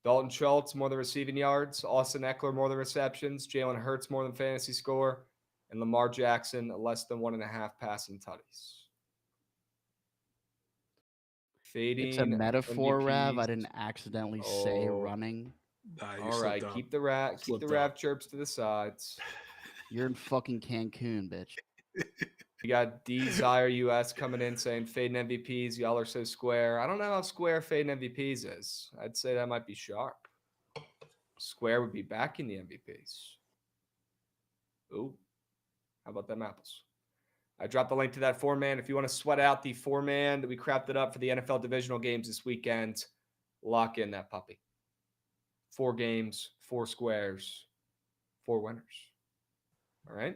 Dalton Schultz, more than receiving yards. Austin Eckler, more than receptions. Jalen Hurts, more than fantasy score. And Lamar Jackson, less than 1.5 passing tutties. Fading It's a metaphor, Rav. I MVPs. didn't accidentally say running. You All right, slipped keep up. the Slipped Rav up. chirps to the sides. You're in fucking Cancun, bitch. We got Desire US coming in saying fading MVPs. Y'all are so square. I don't know how square fading MVPs is. I'd say that might be sharp. Square would be backing the MVPs. Ooh, how about them apples? I dropped the link to that 4-man. If you want to sweat out the 4-man that we crapped it up for the NFL divisional games this weekend, lock in that puppy. 4 games, 4 squares, 4 winners. All right.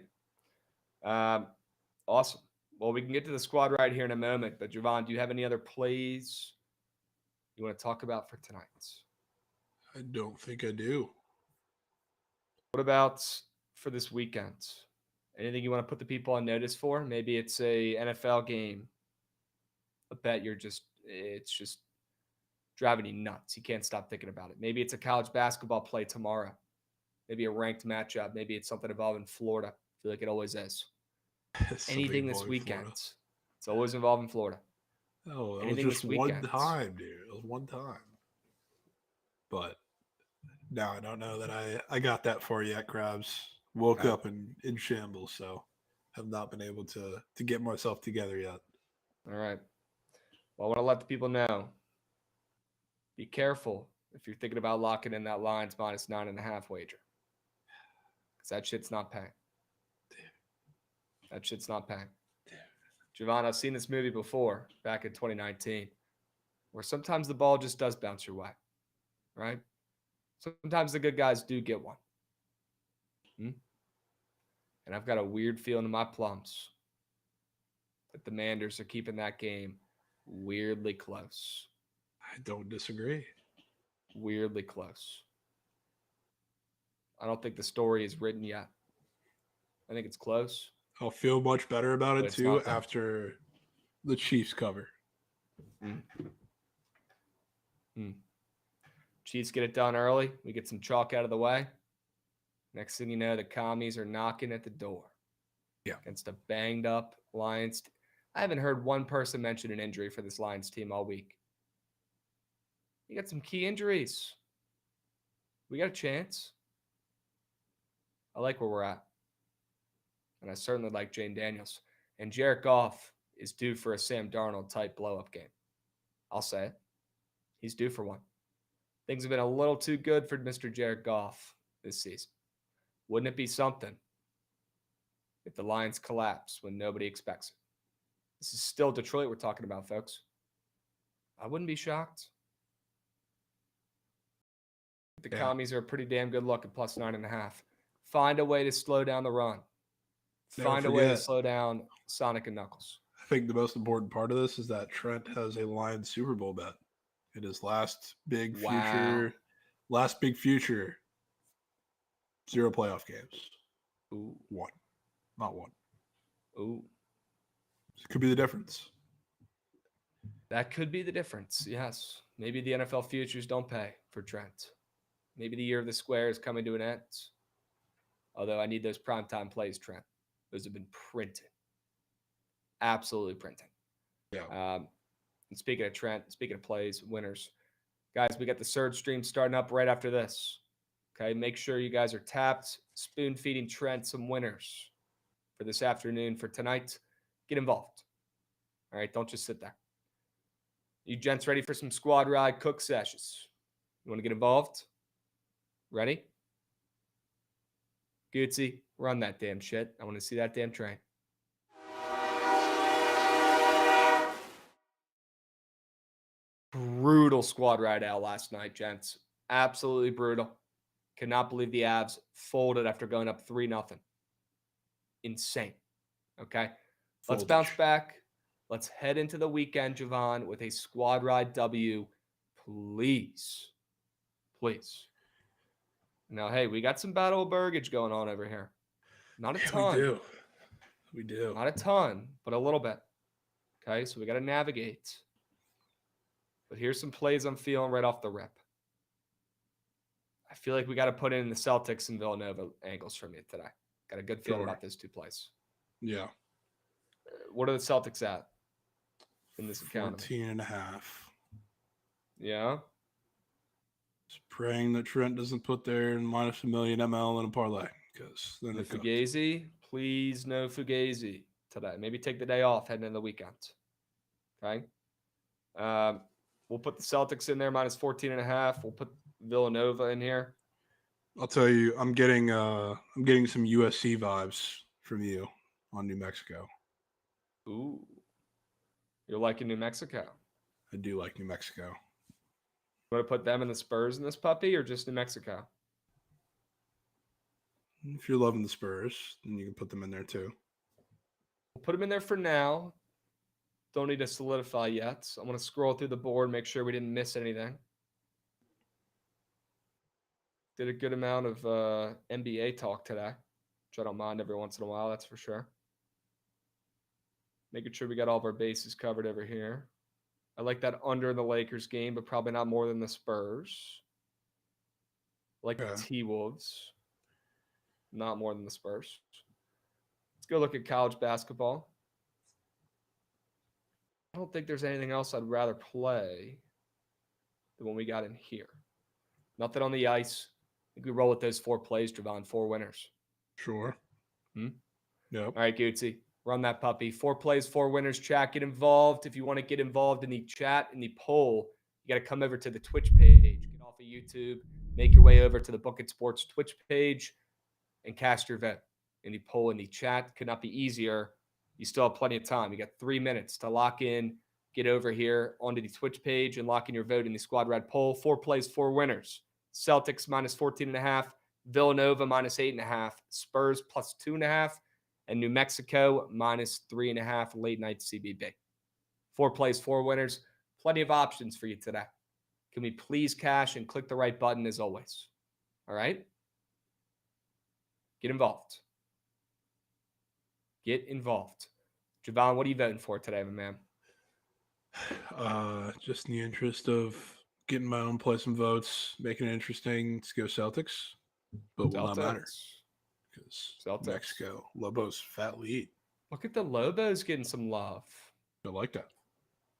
Awesome. Well, we can get to the squad right here in a moment. But Jovan, do you have any other plays you want to talk about for tonight? I don't think I do. What about for this weekend? Anything you want to put the people on notice for? Maybe it's a NFL game. A bet it's just driving you nuts. You can't stop thinking about it. Maybe it's a college basketball play tomorrow. Maybe a ranked matchup. Maybe it's something involving Florida. I feel like it always is. Anything this weekend. Florida. It's always involving Florida. Oh, that Anything was just one weekend. time, dude. It was one time. But now I don't know that I got that far yet, Krabs. Woke up in shambles, so have not been able to get myself together yet. All right. Well, I want to let the people know. Be careful if you're thinking about locking in that Lions -9.5 wager. Because that shit's not paying. That shit's not paying. Jovan, I've seen this movie before, back in 2019, where sometimes the ball just does bounce your way, right? Sometimes the good guys do get one. And I've got a weird feeling in my plums that the Manders are keeping that game weirdly close. I don't disagree. Weirdly close. I don't think the story is written yet. I think it's close. I'll feel much better about But it it's too not there. after the Chiefs cover. Chiefs get it done early. We get some chalk out of the way. Next thing you know, the commies are knocking at the door. Yeah. Against a banged up Lions. I haven't heard one person mention an injury for this Lions team all week. You got some key injuries. We got a chance. I like where we're at. And I certainly like Jane Daniels. And Jared Goff is due for a Sam Darnold type blow-up game. I'll say it. He's due for one. Things have been a little too good for Mr. Jared Goff this season. Wouldn't it be something if the Lions collapse when nobody expects it? This is still Detroit we're talking about, folks. I wouldn't be shocked. The commies are a pretty damn good look at plus 9.5. Find a way to slow down the run. Find a way to slow down Sonic and Knuckles. I think the most important part of this is that Trent has a Lions Super Bowl bet. It is last big future. 0 playoff games. Ooh. 1. Not 1. Ooh. It could be the difference. That could be the difference, yes. Maybe the NFL futures don't pay for Trent. Maybe the year of the square is coming to an end. Although I need those primetime plays, Trent. Those have been printed. Absolutely printed. Yeah. And speaking of Trent, speaking of plays, winners, guys, we got the Surge stream starting up right after this. Okay, make sure you guys are tapped, spoon feeding Trent some winners for this afternoon, for tonight. Get involved. All right, don't just sit there. You gents ready for some squad ride cook sessions? You want to get involved? Ready? Gootsy, run that damn shit. I want to see that damn train. Brutal squad ride out last night, gents. Absolutely brutal. Cannot believe the Avs folded after going up 3-0. Insane. Okay. Let's bounce back. Let's head into the weekend, Jovan, with a squad ride W. Please. Please. Now, hey, we got some Battle of Burgage going on over here. Not a ton. We do. Not a ton, but a little bit. Okay, so we got to navigate. But here's some plays I'm feeling right off the rip. I feel like we got to put in the Celtics and Villanova angles from you today. Got a good feeling about those two plays. Yeah. What are the Celtics at in this account? 14.5. Yeah. Just praying that Trent doesn't put their minus $1 million ML in a parlay, because then No Fugazi, please no Fugazi today. Maybe take the day off heading into the weekend. Okay. We'll put the Celtics in there minus 14.5. We'll put Villanova in here. I'll tell you, I'm getting some USC vibes from you on New Mexico. Ooh. You're liking New Mexico. I do like New Mexico. You want to put them in the Spurs in this puppy, or just New Mexico? If you're loving the Spurs, then you can put them in there too. We'll put them in there for now. Don't need to solidify yet. I'm going to scroll through the board, make sure we didn't miss anything. Did a good amount of NBA talk today, which I don't mind every once in a while, that's for sure. Making sure we got all of our bases covered over here. I like that under in the Lakers game, but probably not more than the Spurs. I like the T-Wolves. Not more than the Spurs. Let's go look at college basketball. I don't think there's anything else I'd rather play than what we got in here. Nothing on the ice. I think we roll with those 4 plays, Jovan. 4 winners. Sure. Yep. All right, Gootsy. Run that puppy. 4 plays, 4 winners. Chat, get involved. If you want to get involved in the chat, in the poll, you got to come over to the Twitch page. Get off of YouTube. Make your way over to the Bookit Sports Twitch page and cast your vote in the poll in the chat. Could not be easier. You still have plenty of time. You got 3 minutes to lock in. Get over here onto the Twitch page and lock in your vote in the Squad Red poll. 4 plays, 4 winners. Celtics minus 14.5. Villanova minus 8.5. Spurs plus 2.5. And New Mexico minus 3.5 late night CBB. 4 plays, 4 winners. Plenty of options for you today. Can we please cash and click the right button as always? All right? Get involved. Get involved. Jovan, what are you voting for today, my man? Just in the interest of getting my own play some votes, making it interesting. Let's go Celtics, but will not matter because Mexico Lobos fat lead. Look at the Lobos getting some love. I like that.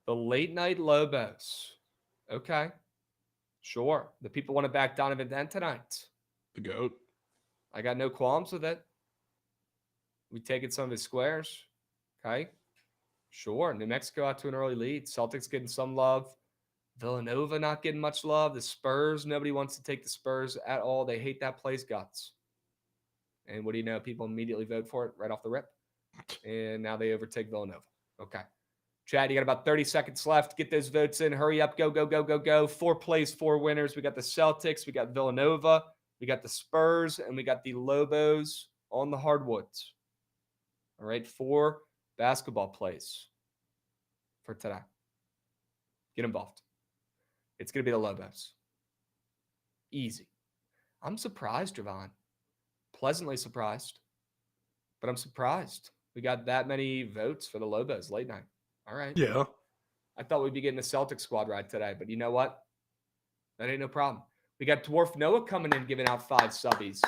The late night Lobos. Okay, sure. The people want to back Donovan Dent tonight. The GOAT. I got no qualms with it. We taking some of his squares. Okay. Sure. New Mexico out to an early lead. Celtics getting some love. Villanova not getting much love. The Spurs, nobody wants to take the Spurs at all. They hate that place guts. And what do you know? People immediately vote for it right off the rip. And now they overtake Villanova. Okay. Chad, you got about 30 seconds left. Get those votes in. Hurry up. Go, go, go, go, go. 4 plays, 4 winners. We got the Celtics. We got Villanova. We got the Spurs. And we got the Lobos on the hardwoods. All right. 4 basketball plays for today. Get involved. It's going to be the Lobos. Easy. I'm surprised, Jovan. Pleasantly surprised. But I'm surprised. We got that many votes for the Lobos late night. All right. Yeah. I thought we'd be getting a Celtic squad ride today, but you know what? That ain't no problem. We got Dwarf Noah coming in, giving out 5 subbies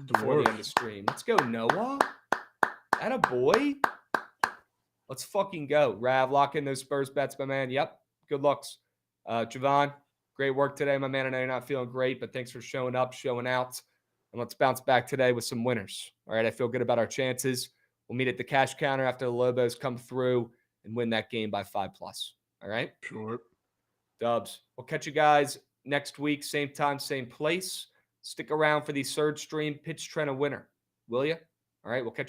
before the end of stream. Let's go, Noah. Atta boy. Let's fucking go. Rav, lock in those Spurs bets, my man. Yep. Good looks. Jovan, great work today, my man. I know you're not feeling great, but thanks for showing up, showing out. And let's bounce back today with some winners. All right, I feel good about our chances. We'll meet at the cash counter after the Lobos come through and win that game by 5+. All right? Sure. Dubs. We'll catch you guys next week, same time, same place. Stick around for the Surge stream. Pitch Trent a winner. Will you? All right, we'll catch you.